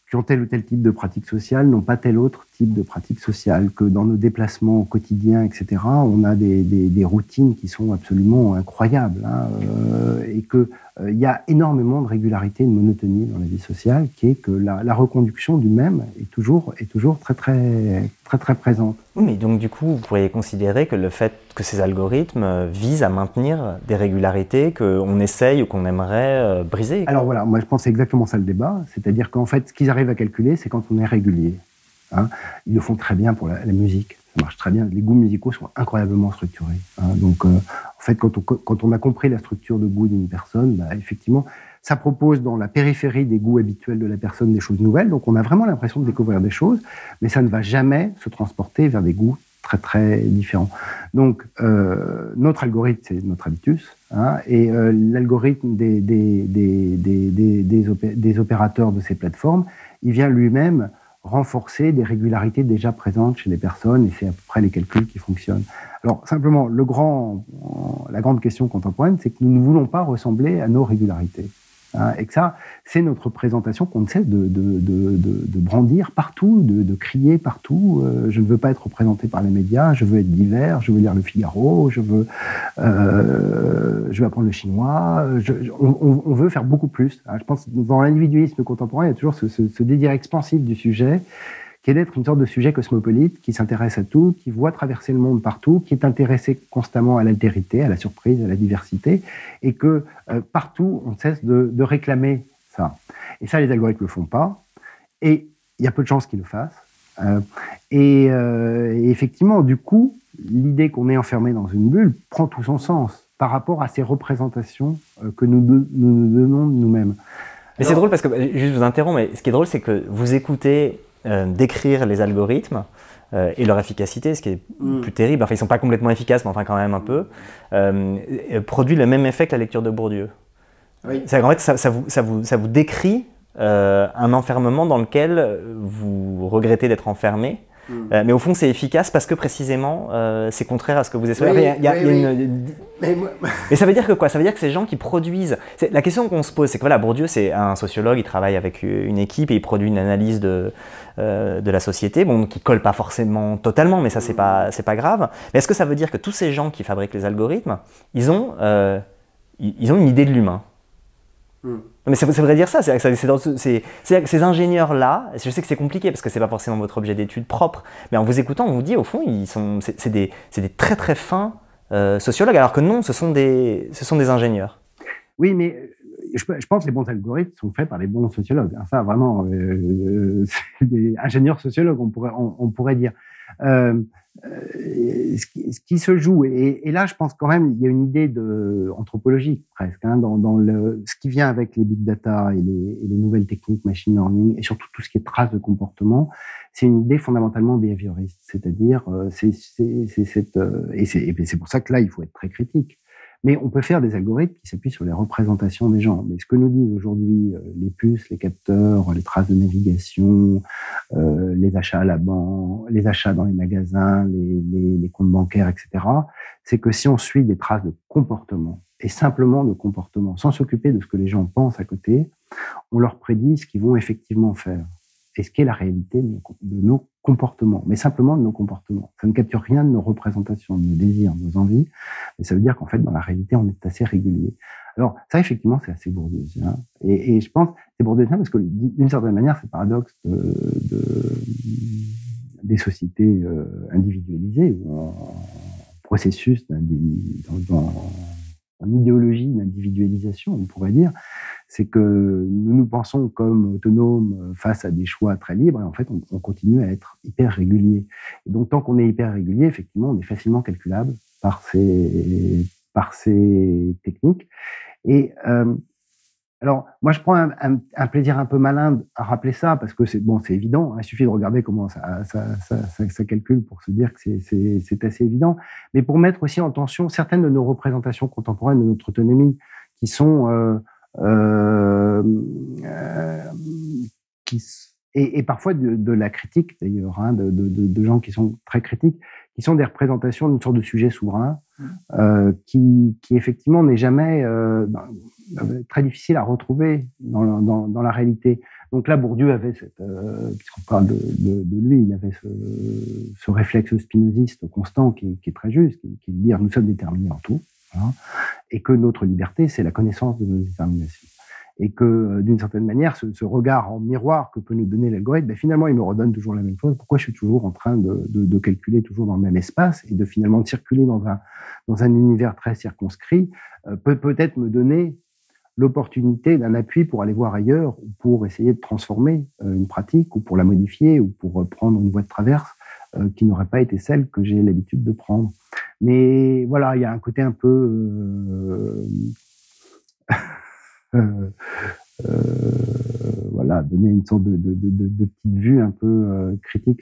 Speaker 2: qui ont tel ou tel type de pratique sociale n'ont pas tel autre type de pratiques sociales, que dans nos déplacements quotidiens, etc., on a des routines qui sont absolument incroyables, hein, et que il y a énormément de régularité et de monotonie dans la vie sociale, qui est que la reconduction du même est toujours très présente.
Speaker 1: Oui, mais donc du coup, vous pourriez considérer que le fait que ces algorithmes visent à maintenir des régularités qu'on essaye ou qu'on aimerait briser.
Speaker 2: Alors voilà, moi je pense que c'est exactement ça le débat, c'est-à-dire qu'en fait, ce qu'ils arrivent à calculer, c'est quand on est régulier. Hein. Ils le font très bien pour la musique, ça marche très bien, les goûts musicaux sont incroyablement structurés. Hein. Donc en fait, quand on a compris la structure de goût d'une personne, bah, effectivement, ça propose dans la périphérie des goûts habituels de la personne des choses nouvelles, donc on a vraiment l'impression de découvrir des choses, mais ça ne va jamais se transporter vers des goûts très différents. Donc notre algorithme, c'est notre habitus, hein, et l'algorithme des opérateurs de ces plateformes, il vient lui-même renforcer des régularités déjà présentes chez les personnes, et c'est à peu près les calculs qui fonctionnent. Alors simplement, la grande question contemporaine, c'est que nous ne voulons pas ressembler à nos régularités. Hein, et que ça, c'est notre présentation qu'on ne cesse de brandir partout, de crier partout. Je ne veux pas être représenté par les médias, je veux être divers, je veux lire Le Figaro, je veux apprendre le chinois. On veut faire beaucoup plus. Hein, je pense que dans l'individualisme contemporain, il y a toujours ce désir expansif du sujet, qui est d'être une sorte de sujet cosmopolite, qui s'intéresse à tout, qui voit traverser le monde partout, qui est intéressé constamment à l'altérité, à la surprise, à la diversité, et que partout, on cesse de réclamer ça. Et ça, les algorithmes ne le font pas, et il y a peu de chances qu'ils le fassent. Et effectivement, du coup, l'idée qu'on est enfermé dans une bulle prend tout son sens par rapport à ces représentations que nous donnons de nous-mêmes.
Speaker 1: Mais c'est drôle parce que, juste vous interromps, mais ce qui est drôle, c'est que vous écoutez décrire les algorithmes et leur efficacité, ce qui est plus terrible, enfin ils ne sont pas complètement efficaces, mais enfin quand même un peu, produit le même effet que la lecture de Bourdieu. Oui. C'est qu'en fait, ça vous décrit un enfermement dans lequel vous regrettez d'être enfermé, mais au fond c'est efficace parce que précisément c'est contraire à ce que vous espérez. Mais ça veut dire que quoi? Ça veut dire que ces gens qui produisent... La question qu'on se pose, c'est que voilà, Bourdieu c'est un sociologue, il travaille avec une équipe et il produit une analyse de la société, bon, qui ne colle pas forcément totalement, mais ça c'est pas grave. Mais est-ce que ça veut dire que tous ces gens qui fabriquent les algorithmes, ils ont une idée de l'humain? Mais ça voudrait dire ça, ces ingénieurs-là, je sais que c'est compliqué parce que c'est pas forcément votre objet d'étude propre, mais en vous écoutant, on vous dit au fond, c'est des très fins sociologues, alors que non, ce sont des ingénieurs.
Speaker 2: Oui, mais je pense que les bons algorithmes sont faits par les bons sociologues. Ça, vraiment, c'est des ingénieurs sociologues, on pourrait dire. Ce qui se joue, et là je pense quand même il y a une idée anthropologique presque, hein, dans ce qui vient avec les big data et les nouvelles techniques machine learning, et surtout tout ce qui est traces de comportement, c'est une idée fondamentalement behavioriste, c'est-à-dire c'est pour ça que là il faut être très critique. Mais on peut faire des algorithmes qui s'appuient sur les représentations des gens. Mais ce que nous disent aujourd'hui les puces, les capteurs, les traces de navigation, les achats à la banque, les achats dans les magasins, les comptes bancaires, etc., c'est que si on suit des traces de comportement, et simplement de comportement, sans s'occuper de ce que les gens pensent à côté, on leur prédit ce qu'ils vont effectivement faire. Et ce qu'est la réalité de nos comportements, mais simplement de nos comportements. Ça ne capture rien de nos représentations, de nos désirs, de nos envies, mais ça veut dire qu'en fait, dans la réalité, on est assez régulier. Alors, ça, effectivement, c'est assez bourdieusien. Et je pense que c'est bourdieusien parce que, d'une certaine manière, c'est le paradoxe des sociétés individualisées, ou en processus en idéologie d'individualisation, on pourrait dire, c'est que nous pensons comme autonomes face à des choix très libres, et en fait, on continue à être hyper régulier. Et donc, tant qu'on est hyper régulier, effectivement, on est facilement calculable par ces techniques. Et alors, moi, je prends un plaisir un peu malin à rappeler ça, parce que c'est évident, hein, il suffit de regarder comment ça calcule pour se dire que c'est assez évident, mais pour mettre aussi en tension certaines de nos représentations contemporaines de notre autonomie, qui sont et parfois de la critique d'ailleurs, hein, de gens qui sont très critiques, qui sont des représentations d'une sorte de sujet souverain, qui effectivement n'est jamais très difficile à retrouver dans la réalité. Donc là, Bourdieu avait, puisqu'on parle de lui, il avait ce réflexe spinoziste constant qui est très juste, qui est de dire nous sommes déterminés en tout, hein, et que notre liberté, c'est la connaissance de nos déterminations. Et que, d'une certaine manière, ce regard en miroir que peut nous donner l'algorithme, finalement, il me redonne toujours la même chose. Pourquoi je suis toujours en train de calculer toujours dans le même espace et de finalement circuler dans un univers très circonscrit, peut-être me donner l'opportunité d'un appui pour aller voir ailleurs, ou pour essayer de transformer une pratique, ou pour la modifier, ou pour prendre une voie de traverse qui n'aurait pas été celle que j'ai l'habitude de prendre. Mais voilà, il y a un côté un peu... voilà, donner une sorte de petite vue un peu critique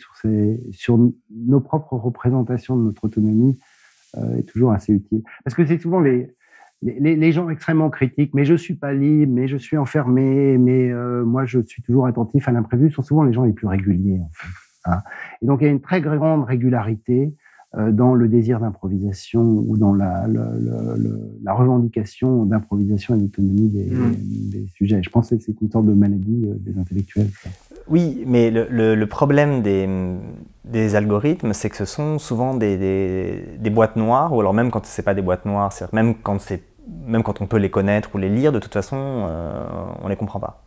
Speaker 2: sur nos propres représentations de notre autonomie est toujours assez utile. Parce que c'est souvent les gens extrêmement critiques, mais je suis pas libre, mais je suis enfermé, mais moi je suis toujours attentif à l'imprévu, sont souvent les gens les plus réguliers en fait. Hein. Et donc il y a une très grande régularité dans le désir d'improvisation ou dans la revendication d'improvisation et d'autonomie des sujets. Je pense que c'est une sorte de maladie des intellectuels. Ça.
Speaker 1: Oui, mais le problème des algorithmes, c'est que ce sont souvent des boîtes noires, ou alors même quand ce n'est pas des boîtes noires, même quand on peut les connaître ou les lire, de toute façon, on ne les comprend pas.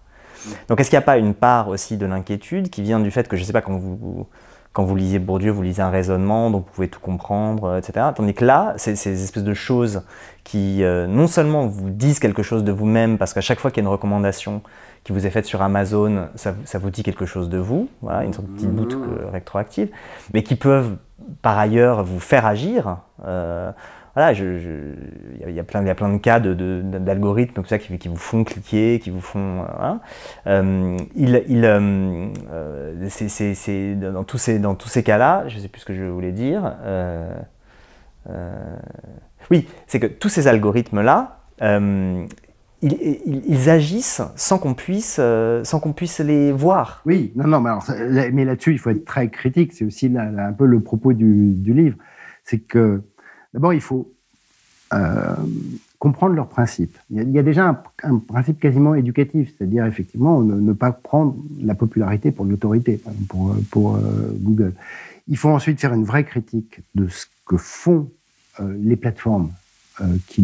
Speaker 1: Donc est-ce qu'il n'y a pas une part aussi de l'inquiétude qui vient du fait que, je ne sais pas, quand vous lisez Bourdieu, vous lisez un raisonnement, donc vous pouvez tout comprendre, etc. Tandis que là, c'est ces espèces de choses qui, non seulement vous disent quelque chose de vous-même, parce qu'à chaque fois qu'il y a une recommandation qui vous est faite sur Amazon, ça vous dit quelque chose de vous, voilà, une sorte de petite boucle rétroactive, mais qui peuvent par ailleurs vous faire agir. Voilà, il y a plein de cas d'algorithmes comme ça qui vous font cliquer, qui vous font... Voilà. C'est dans tous ces cas-là, je ne sais plus ce que je voulais dire. Oui, c'est que tous ces algorithmes-là, ils agissent sans qu'on puisse les voir.
Speaker 2: Oui, non, mais là-dessus, il faut être très critique. C'est aussi un peu le propos du livre. C'est que, d'abord, il faut comprendre leurs principes. Il y a déjà un principe quasiment éducatif, c'est-à-dire, effectivement, ne pas prendre la popularité pour l'autorité, pour Google. Il faut ensuite faire une vraie critique de ce que font les plateformes qui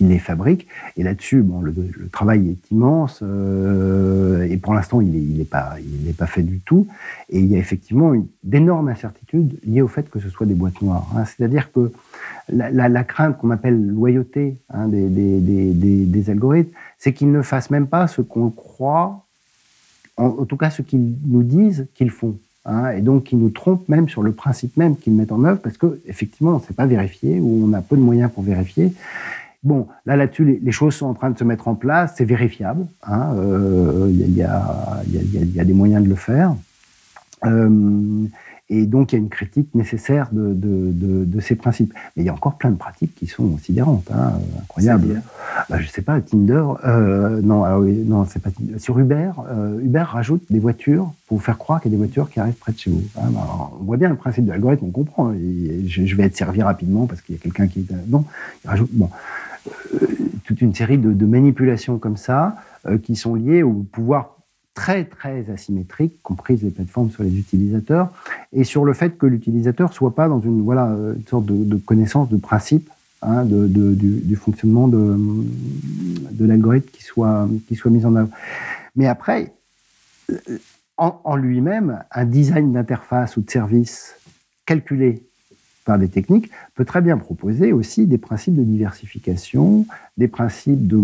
Speaker 2: les fabriquent. Et là-dessus, bon, le travail est immense et pour l'instant, il n'est pas fait du tout. Et il y a effectivement d'énormes incertitudes liées au fait que ce soit des boîtes noires. Hein. C'est-à-dire que la crainte qu'on appelle loyauté des algorithmes, c'est qu'ils ne fassent même pas ce qu'on croit, en tout cas ce qu'ils nous disent qu'ils font. Hein, et donc qui nous trompent même sur le principe même qu'ils mettent en œuvre, parce qu'effectivement, on ne sait pas vérifier, ou on a peu de moyens pour vérifier. Bon, là-dessus, les choses sont en train de se mettre en place, c'est vérifiable, hein, y a des moyens de le faire. Et donc, il y a une critique nécessaire de ces principes. Mais il y a encore plein de pratiques qui sont sidérantes, hein, incroyables. Je ne sais pas, Tinder, non, c'est pas Tinder. Sur Uber, Uber rajoute des voitures pour vous faire croire qu'il y a des voitures qui arrivent près de chez vous. Hein, on voit bien le principe de l'algorithme, on comprend. Je vais être servi rapidement parce qu'il y a quelqu'un qui... Non, il rajoute... Bon, toute une série de manipulations comme ça qui sont liées au pouvoir très, très asymétrique, comprise les plateformes sur les utilisateurs, et sur le fait que l'utilisateur ne soit pas dans une sorte de connaissance de principe, hein, du fonctionnement de l'algorithme qui soit mis en œuvre. Mais après, en lui-même, un design d'interface ou de service calculé par des techniques, peut très bien proposer aussi des principes de diversification, des principes de...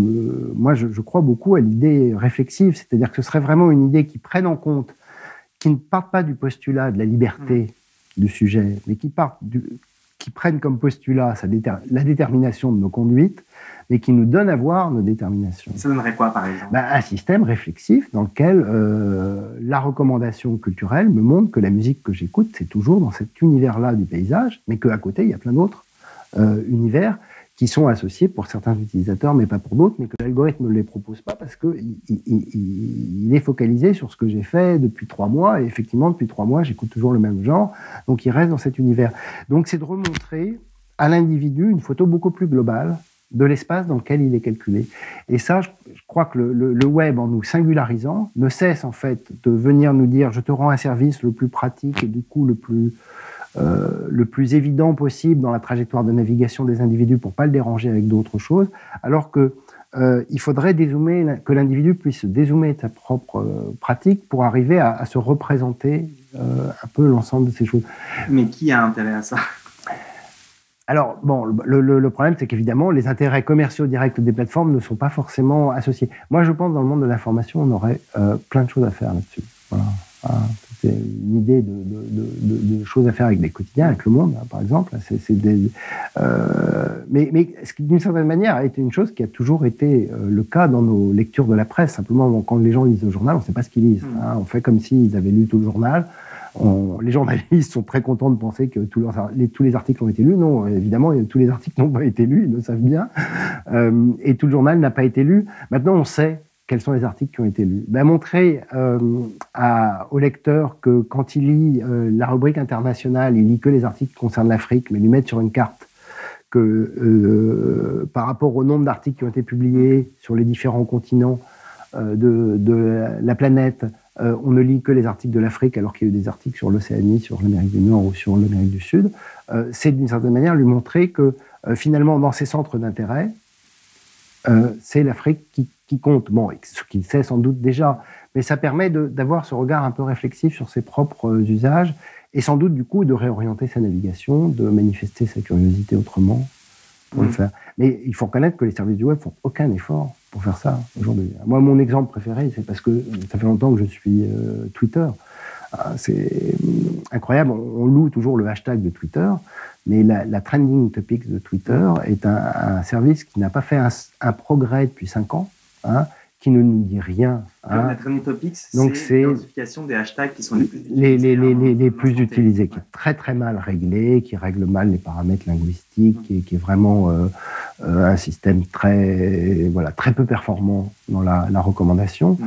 Speaker 2: Moi, je crois beaucoup à l'idée réflexive, c'est-à-dire que ce serait vraiment une idée qui prenne en compte, qui ne parte pas du postulat de la liberté du sujet, mais qui prenne comme postulat la détermination de nos conduites, mais qui nous donne à voir nos déterminations.
Speaker 1: Ça donnerait quoi, par exemple ?
Speaker 2: Un système réflexif dans lequel la recommandation culturelle me montre que la musique que j'écoute, c'est toujours dans cet univers-là du paysage, mais qu'à côté, il y a plein d'autres univers qui sont associés pour certains utilisateurs, mais pas pour d'autres, mais que l'algorithme ne les propose pas parce qu'il est focalisé sur ce que j'ai fait depuis 3 mois, et effectivement, depuis 3 mois, j'écoute toujours le même genre, donc il reste dans cet univers. Donc c'est de remontrer à l'individu une photo beaucoup plus globale de l'espace dans lequel il est calculé. Et ça, je crois que le web, en nous singularisant, ne cesse en fait de venir nous dire « je te rends un service le plus pratique et du coup le plus évident possible dans la trajectoire de navigation des individus pour pas le déranger avec d'autres choses », alors que il faudrait que l'individu puisse dézoomer de sa propre pratique pour arriver à se représenter un peu l'ensemble de ces choses.
Speaker 1: Mais qui a intérêt à ça ?
Speaker 2: Alors, bon, le problème, c'est qu'évidemment, les intérêts commerciaux directs des plateformes ne sont pas forcément associés. Moi, je pense, dans le monde de l'information, on aurait plein de choses à faire là-dessus. Voilà. C'est une idée de choses à faire avec des quotidiens, avec Le Monde, hein, par exemple. Mais ce qui, d'une certaine manière, a été une chose qui a toujours été le cas dans nos lectures de la presse. Simplement, quand les gens lisent le journal, on ne sait pas ce qu'ils lisent. Hein. On fait comme s'ils avaient lu tout le journal. Les journalistes sont très contents de penser que tous les articles ont été lus. Non, évidemment, tous les articles n'ont pas été lus, ils le savent bien. Et tout le journal n'a pas été lu. Maintenant, on sait quels sont les articles qui ont été lus. Montrer au lecteur que quand il lit la rubrique internationale, il lit que les articles qui concernent l'Afrique, mais lui mettre sur une carte que par rapport au nombre d'articles qui ont été publiés sur les différents continents de la planète, on ne lit que les articles de l'Afrique alors qu'il y a eu des articles sur l'Océanie, sur l'Amérique du Nord ou sur l'Amérique du Sud, c'est d'une certaine manière lui montrer que finalement dans ses centres d'intérêt, c'est l'Afrique qui compte. Bon, ce qu'il sait sans doute déjà, mais ça permet d'avoir ce regard un peu réflexif sur ses propres usages et sans doute du coup de réorienter sa navigation, de manifester sa curiosité autrement pour le faire. Mais il faut reconnaître que les services du web font aucun effort pour faire ça aujourd'hui. Moi, mon exemple préféré, c'est parce que ça fait longtemps que je suis Twitter. C'est incroyable, on loue toujours le hashtag de Twitter, mais la trending topics de Twitter est un service qui n'a pas fait un progrès depuis 5 ans, hein, qui ne nous dit rien.
Speaker 1: Hein. La trending topics, c'est l'identification des hashtags qui sont les plus utilisés.
Speaker 2: Les plus utilisés, qui est très très mal réglé, qui règle mal les paramètres linguistiques, qui est vraiment un système très peu performant dans la recommandation.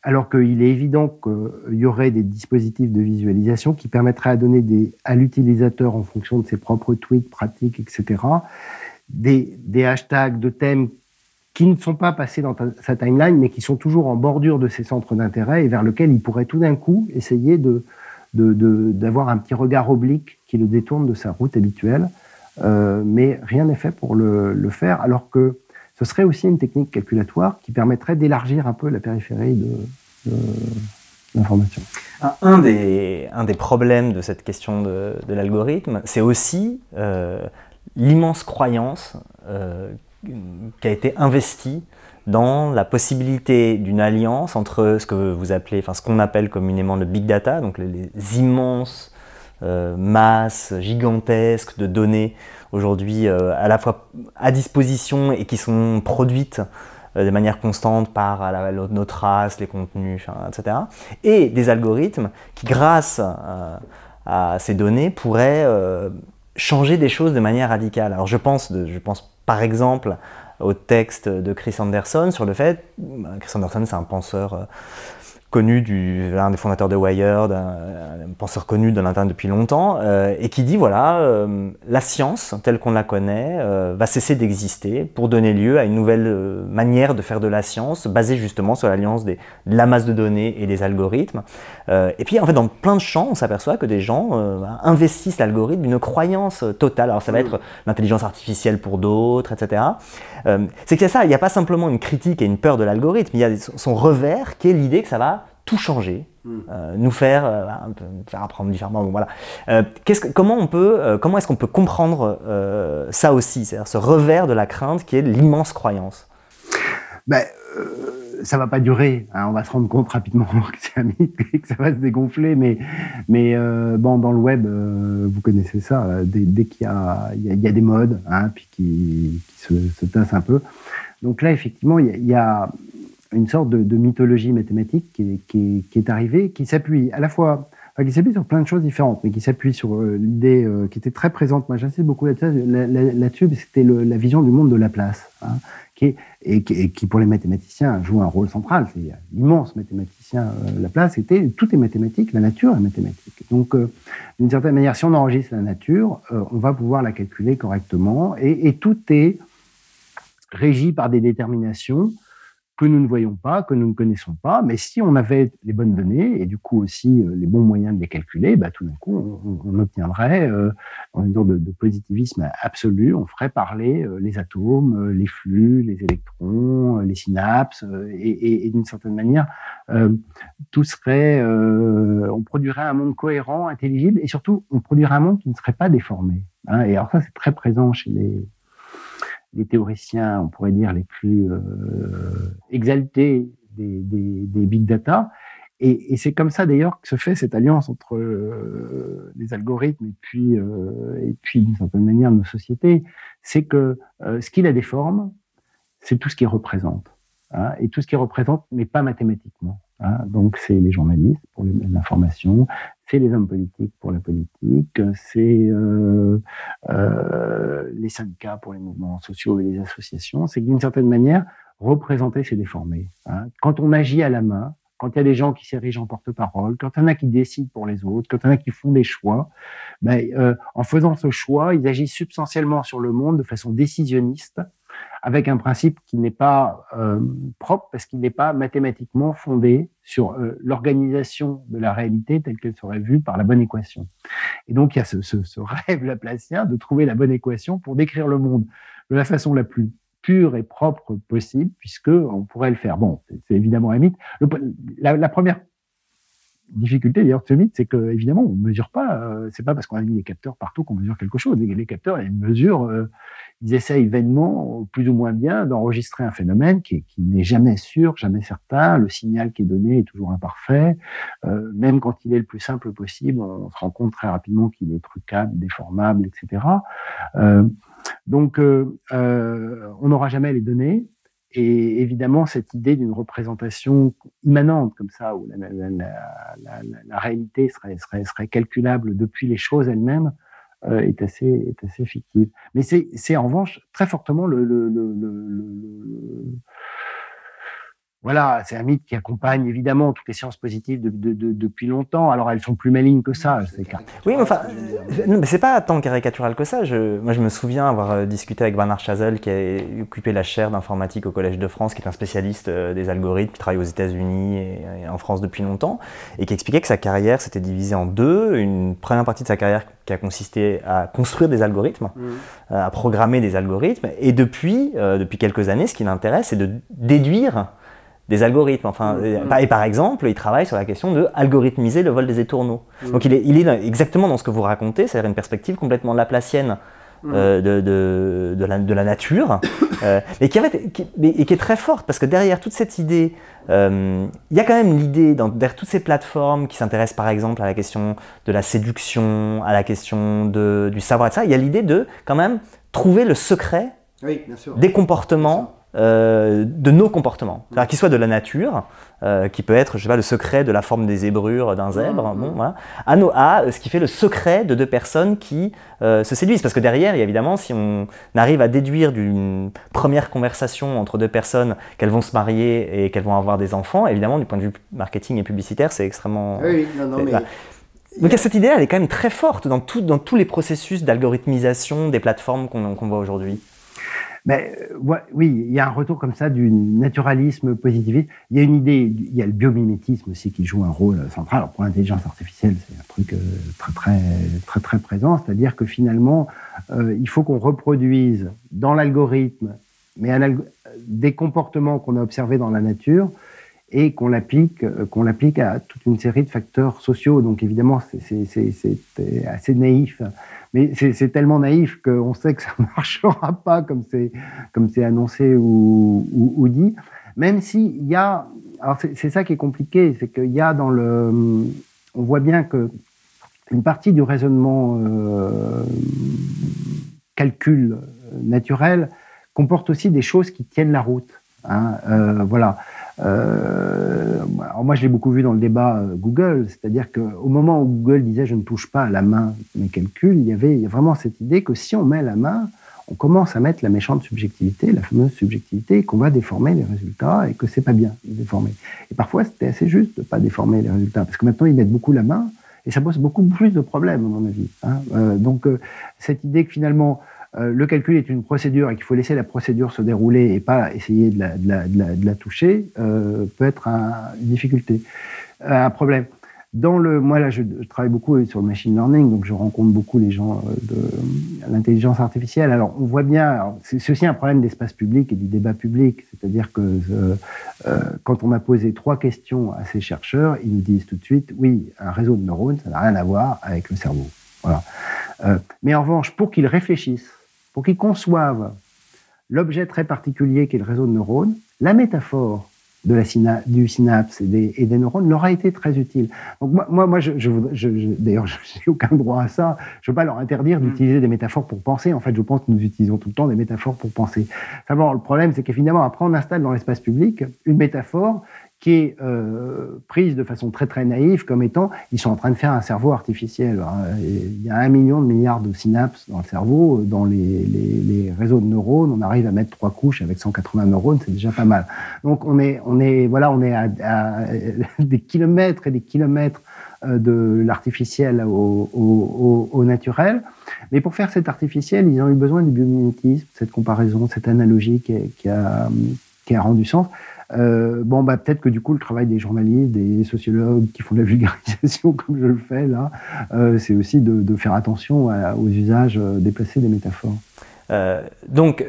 Speaker 2: Alors qu'il est évident qu'il y aurait des dispositifs de visualisation qui permettraient à donner à l'utilisateur, en fonction de ses propres tweets, pratiques, etc., des hashtags de thèmes qui ne sont pas passés dans sa timeline, mais qui sont toujours en bordure de ses centres d'intérêt et vers lesquels il pourrait tout d'un coup essayer d'avoir un petit regard oblique qui le détourne de sa route habituelle. Mais rien n'est fait pour le faire, alors que ce serait aussi une technique calculatoire qui permettrait d'élargir un peu la périphérie de l'information.
Speaker 1: Un des problèmes de cette question de l'algorithme, c'est aussi l'immense croyance qui a été investie dans la possibilité d'une alliance entre ce que vous appelez, enfin ce qu'on appelle communément le big data, donc les immenses masses gigantesques de données aujourd'hui à la fois à disposition et qui sont produites de manière constante par notre race, les contenus, etc. Et des algorithmes qui, grâce à ces données, pourraient changer des choses de manière radicale. Alors je pense par exemple au texte de Chris Anderson sur le fait, Chris Anderson c'est un penseur connu, l'un des fondateurs de Wired, un penseur connu de l'Internet depuis longtemps, et qui dit voilà, la science telle qu'on la connaît va cesser d'exister pour donner lieu à une nouvelle manière de faire de la science basée justement sur l'alliance de la masse de données et des algorithmes. Et puis en fait dans plein de champs on s'aperçoit que des gens investissent l'algorithme d'une croyance totale. Alors ça va être l'intelligence artificielle pour d'autres, etc. C'est qu'il y a ça, il n'y a pas simplement une critique et une peur de l'algorithme, il y a son revers qui est l'idée que ça va tout changer, nous faire apprendre différemment. Bon, voilà. Comment est-ce qu'on peut comprendre ça aussi, c'est-à-dire ce revers de la crainte qui est l'immense croyance?
Speaker 2: Ça va pas durer, hein, on va se rendre compte rapidement que c'est un mythe et que ça va se dégonfler, mais dans le web, vous connaissez ça, dès qu'il y a des modes, hein, puis qui se tassent un peu. Donc là, effectivement, il y a une sorte de mythologie mathématique qui est arrivée, qui s'appuie à la fois, qui s'appuie sur plein de choses différentes, mais qui s'appuie sur l'idée qui était très présente, moi j'insiste beaucoup là-dessus, c'était la vision du monde de Laplace, hein, qui pour les mathématiciens joue un rôle central. C'est l'immense mathématicien Laplace, tout est mathématique, la nature est mathématique. Donc d'une certaine manière, si on enregistre la nature, on va pouvoir la calculer correctement, et tout est régi par des déterminations que nous ne voyons pas, que nous ne connaissons pas, mais si on avait les bonnes données et du coup aussi les bons moyens de les calculer, tout d'un coup on obtiendrait une sorte de positivisme absolu, on ferait parler les atomes, les flux, les électrons, les synapses, et d'une certaine manière tout serait, on produirait un monde cohérent, intelligible, et surtout on produirait un monde qui ne serait pas déformé. Hein, et alors ça c'est très présent chez les théoriciens, on pourrait dire, les plus exaltés des big data. Et c'est comme ça, d'ailleurs, que se fait cette alliance entre les algorithmes et puis d'une certaine manière, nos sociétés. C'est que ce qui la déforme, c'est tout ce qui représente. Hein, et tout ce qui représente, mais pas mathématiquement. Hein. Donc, c'est les journalistes pour l'information, c'est les hommes politiques pour la politique, c'est les syndicats pour les mouvements sociaux et les associations. C'est que d'une certaine manière, représenter, c'est déformer. Hein. Quand on agit à la main, quand il y a des gens qui s'érigent en porte-parole, quand il y en a qui décident pour les autres, quand il y en a qui font des choix, en faisant ce choix, ils agissent substantiellement sur le monde de façon décisionniste, avec un principe qui n'est pas propre, parce qu'il n'est pas mathématiquement fondé sur l'organisation de la réalité telle qu'elle serait vue par la bonne équation. Et donc, il y a ce rêve laplacien de trouver la bonne équation pour décrire le monde de la façon la plus pure et propre possible, puisque on pourrait le faire. Bon, c'est évidemment un mythe. La première difficulté d'ailleurs de ce mythe, c'est que évidemment on mesure pas. C'est pas parce qu'on a mis des capteurs partout qu'on mesure quelque chose. Les capteurs, ils mesurent, ils essayent vainement, plus ou moins bien, d'enregistrer un phénomène qui n'est jamais sûr, jamais certain. Le signal qui est donné est toujours imparfait. Même quand il est le plus simple possible, on se rend compte très rapidement qu'il est trucable, déformable, etc. Donc, on n'aura jamais les données. Et évidemment, cette idée d'une représentation immanente comme ça, où la réalité serait calculable depuis les choses elles-mêmes, est assez fictive. Mais c'est en revanche très fortement voilà, c'est un mythe qui accompagne évidemment toutes les sciences positives depuis longtemps. Alors elles sont plus malignes que ça.
Speaker 1: Oui, mais enfin, c'est pas tant caricatural que ça. Moi, je me souviens avoir discuté avec Bernard Chazelle, qui a occupé la chaire d'informatique au Collège de France, qui est un spécialiste des algorithmes, qui travaille aux États-Unis et en France depuis longtemps, et qui expliquait que sa carrière s'était divisée en deux. Une première partie de sa carrière qui a consisté à construire des algorithmes, à programmer des algorithmes, et depuis quelques années, ce qui l'intéresse, c'est de déduire des algorithmes. Et par exemple, il travaille sur la question de algorithmiser le vol des étourneaux. Donc il est exactement dans ce que vous racontez, c'est-à-dire une perspective complètement laplacienne de la nature, et qui est très forte, parce que derrière toute cette idée, il y a quand même l'idée, derrière toutes ces plateformes qui s'intéressent par exemple à la question de la séduction, à la question du savoir, etc., il y a l'idée de quand même trouver le secret des comportements, de nos comportements, c'est-à-dire qu'ils soient de la nature, qui peut être, je sais pas, le secret de la forme des zébrures d'un zèbre, voilà, à ce qui fait le secret de deux personnes qui se séduisent. Parce que derrière, évidemment, si on arrive à déduire d'une première conversation entre deux personnes qu'elles vont se marier et qu'elles vont avoir des enfants, évidemment, du point de vue marketing et publicitaire, c'est extrêmement... Donc cette idée, elle est quand même très forte dans tous les processus d'algorithmisation des plateformes qu'on voit aujourd'hui.
Speaker 2: Oui, il y a un retour comme ça du naturalisme positiviste. Il y a une idée, il y a le biomimétisme aussi qui joue un rôle central. Alors pour l'intelligence artificielle, c'est un truc très présent, c'est-à-dire que finalement, il faut qu'on reproduise dans l'algorithme, mais des comportements qu'on a observés dans la nature et qu'on l'applique à toute une série de facteurs sociaux. Donc évidemment, c'est assez naïf. Mais c'est tellement naïf qu'on sait que ça ne marchera pas comme c'est annoncé ou dit. Même s'il y a... Alors c'est ça qui est compliqué, c'est qu'il y a on voit bien que une partie du raisonnement calcul naturel comporte aussi des choses qui tiennent la route. Hein, voilà. Alors moi, je l'ai beaucoup vu dans le débat Google, c'est-à-dire qu'au moment où Google disait « je ne touche pas à la main mes calculs », il y a vraiment cette idée que si on met la main, on commence à mettre la méchante subjectivité, la fameuse subjectivité, qu'on va déformer les résultats et que c'est pas bien de déformer. Et parfois, c'était assez juste de pas déformer les résultats, parce que maintenant, ils mettent beaucoup la main et ça pose beaucoup plus de problèmes, à mon avis. Hein. Donc, cette idée que finalement, le calcul est une procédure et qu'il faut laisser la procédure se dérouler et pas essayer de la toucher, peut être une difficulté, un problème. Moi, là, je travaille beaucoup sur le machine learning, donc je rencontre beaucoup les gens de l'intelligence artificielle. Alors, on voit bien, c'est aussi un problème d'espace public et du débat public, c'est-à-dire que quand on a posé 3 questions à ces chercheurs, ils nous disent tout de suite, oui, un réseau de neurones, ça n'a rien à voir avec le cerveau. Voilà. Mais en revanche, pour qu'ils réfléchissent, pour qu'ils conçoivent l'objet très particulier qu'est le réseau de neurones, la métaphore du synapse et des neurones leur a été très utile. Donc moi d'ailleurs, je n'ai aucun droit à ça. Je ne veux pas leur interdire d'utiliser des métaphores pour penser. En fait, je pense que nous utilisons tout le temps des métaphores pour penser. Simplement, le problème, c'est qu'évidemment, après, on installe dans l'espace public une métaphore qui est prise de façon très très naïve comme étant, ils sont en train de faire un cerveau artificiel. Il y a 1 million de milliards de synapses dans le cerveau, dans les réseaux de neurones, on arrive à mettre 3 couches avec 180 neurones, c'est déjà pas mal. Donc on est à des kilomètres et des kilomètres de l'artificiel au naturel. Mais pour faire cet artificiel, ils ont eu besoin du biomimétisme, cette comparaison, cette analogie qui a rendu sens. Peut-être que du coup, le travail des journalistes, des sociologues qui font de la vulgarisation comme je le fais là, c'est aussi de faire attention aux usages déplacés des métaphores.
Speaker 1: Donc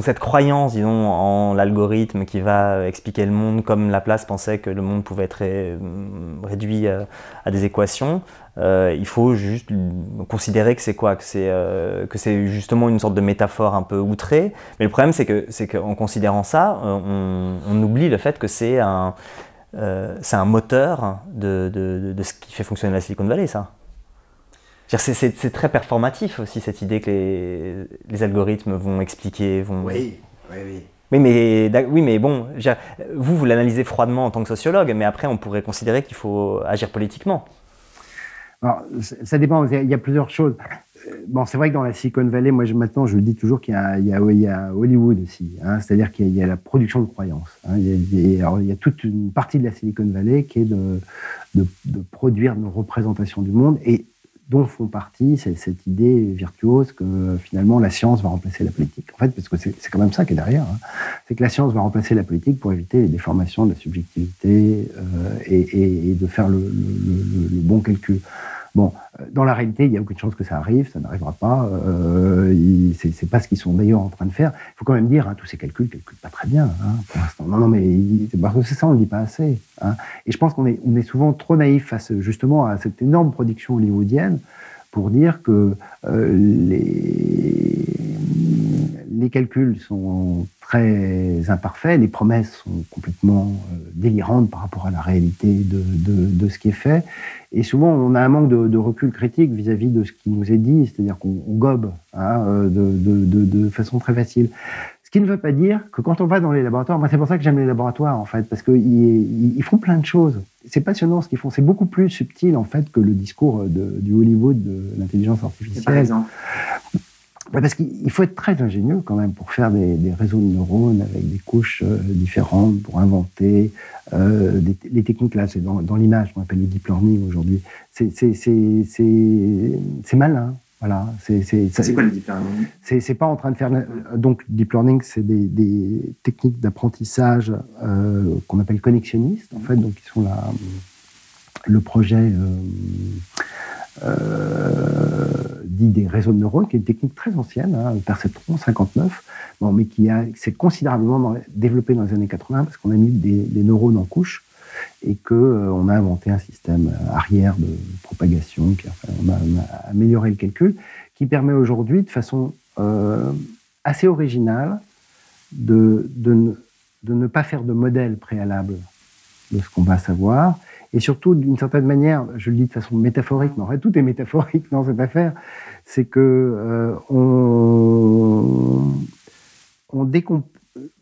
Speaker 1: cette croyance, disons, en l'algorithme qui va expliquer le monde comme Laplace pensait que le monde pouvait être réduit à des équations, il faut juste considérer que c'est quoi, que c'est justement une sorte de métaphore un peu outrée. Mais le problème, c'est qu'en considérant ça, on oublie le fait que c'est un moteur de ce qui fait fonctionner la Silicon Valley, ça. C'est très performatif aussi, cette idée que les algorithmes vont expliquer,
Speaker 2: Oui.
Speaker 1: Oui, mais bon, vous l'analysez froidement en tant que sociologue, mais après on pourrait considérer qu'il faut agir politiquement.
Speaker 2: Alors, ça dépend, il y a plusieurs choses. Bon, c'est vrai que dans la Silicon Valley, moi maintenant je le dis toujours qu'il y a Hollywood aussi, hein, c'est-à-dire qu'il y a la production de croyances. Hein, il y a toute une partie de la Silicon Valley qui est de produire une représentation du monde et dont font partie cette idée virtuose que finalement la science va remplacer la politique. En fait, parce que c'est quand même ça qui est derrière. Hein. C'est que la science va remplacer la politique pour éviter les déformations de la subjectivité et de faire le bon calcul. Bon, dans la réalité, il n'y a aucune chance que ça arrive, ça n'arrivera pas. C'est pas ce qu'ils sont d'ailleurs en train de faire. Il faut quand même dire, hein, tous ces calculs pas très bien hein, pour l'instant. Non, mais parce que c'est ça, on ne le dit pas assez. Hein. Et je pense qu'on est souvent trop naïf face justement à cette énorme production hollywoodienne pour dire que les calculs sont très imparfaits, les promesses sont complètement délirantes par rapport à la réalité de ce qui est fait. Et souvent, on a un manque de recul critique vis-à-vis de ce qui nous est dit, c'est-à-dire qu'on gobe hein, de façon très facile. Ce qui ne veut pas dire que quand on va dans les laboratoires, moi c'est pour ça que j'aime les laboratoires en fait, parce qu'ils font plein de choses. C'est passionnant ce qu'ils font, c'est beaucoup plus subtil en fait que le discours du Hollywood de l'intelligence artificielle. Par exemple. Parce qu'il faut être très ingénieux quand même pour faire des réseaux de neurones avec des couches différentes, pour inventer les techniques là, c'est dans l'image, on appelle le deep learning aujourd'hui. C'est malin. Voilà,
Speaker 3: c'est quoi le deep learning?
Speaker 2: C'est pas en train de faire. Donc, deep learning, c'est des techniques d'apprentissage qu'on appelle connexionnistes, en fait, donc qui sont le projet dit des réseaux de neurones, qui est une technique très ancienne, hein, perceptron 59, bon, mais qui s'est considérablement développée dans les années 80 parce qu'on a mis des neurones en couche et qu'on a inventé un système arrière de propagation, on a amélioré le calcul, qui permet aujourd'hui, de façon assez originale, de ne pas faire de modèle préalable de ce qu'on va savoir, et surtout, d'une certaine manière, je le dis de façon métaphorique, mais en fait, tout est métaphorique dans cette affaire, c'est que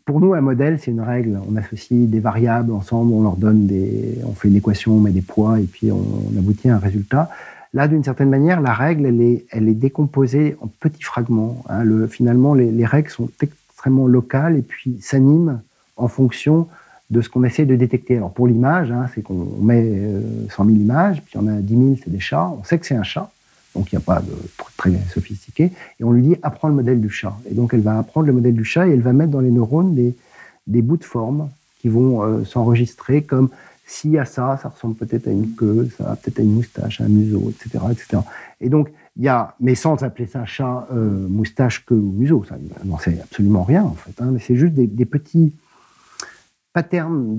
Speaker 2: pour nous, un modèle, c'est une règle. On associe des variables ensemble, on leur donne on fait une équation, on met des poids, et puis on aboutit à un résultat. Là, d'une certaine manière, la règle, elle est décomposée en petits fragments. Hein. Finalement, les règles sont extrêmement locales et puis s'animent en fonction de ce qu'on essaie de détecter. Alors pour l'image, hein, c'est qu'on met 100 000 images, puis il y en a 10 000, c'est des chats. On sait que c'est un chat, donc il n'y a pas de truc très sophistiqué, et on lui dit apprends le modèle du chat. Et donc elle va apprendre le modèle du chat et elle va mettre dans les neurones des bouts de forme qui vont s'enregistrer comme s'il y a ça, ça ressemble peut-être à une queue, ça a peut-être à une moustache, à un museau, etc., etc. Et donc il y a, mais sans appeler ça chat, moustache, queue ou museau, ça n'en sait absolument rien en fait, hein, mais c'est juste des petits patterns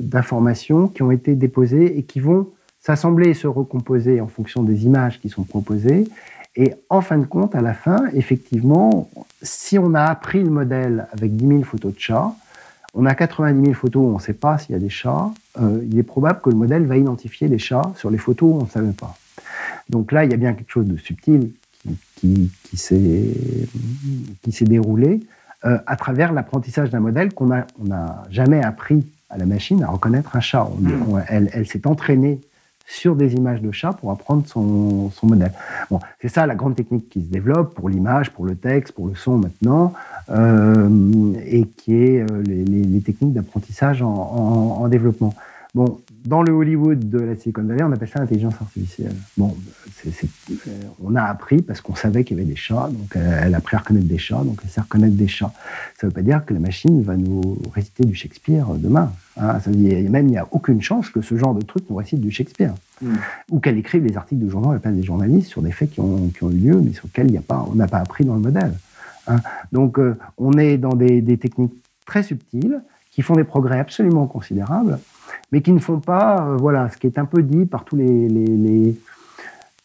Speaker 2: d'informations qui ont été déposés et qui vont s'assembler et se recomposer en fonction des images qui sont proposées. Et en fin de compte, à la fin, effectivement, si on a appris le modèle avec 10 000 photos de chats, on a 90 000 photos où on ne sait pas s'il y a des chats, il est probable que le modèle va identifier les chats sur les photos où on ne savait pas. Donc là, il y a bien quelque chose de subtil qui s'est déroulé à travers l'apprentissage d'un modèle qu'on n'a jamais appris à la machine à reconnaître un chat. Elle s'est entraînée sur des images de chats pour apprendre son modèle. Bon, c'est ça la grande technique qui se développe pour l'image, pour le texte, pour le son maintenant, et qui est les techniques d'apprentissage en développement. Bon, dans le Hollywood de la Silicon Valley, on appelle ça l'intelligence artificielle. Bon, on a appris parce qu'on savait qu'il y avait des chats, donc elle a appris à reconnaître des chats, donc elle sait reconnaître des chats. Ça ne veut pas dire que la machine va nous réciter du Shakespeare demain. Hein. Ça veut dire, même il n'y a aucune chance que ce genre de truc nous récite du Shakespeare. Ou qu'elle écrive des articles de journaux à la place des journalistes sur des faits qui ont eu lieu, mais sur lesquels on n'a pas appris dans le modèle. Hein. Donc on est dans des techniques très subtiles qui font des progrès absolument considérables, mais qui ne font pas, voilà, ce qui est un peu dit par tout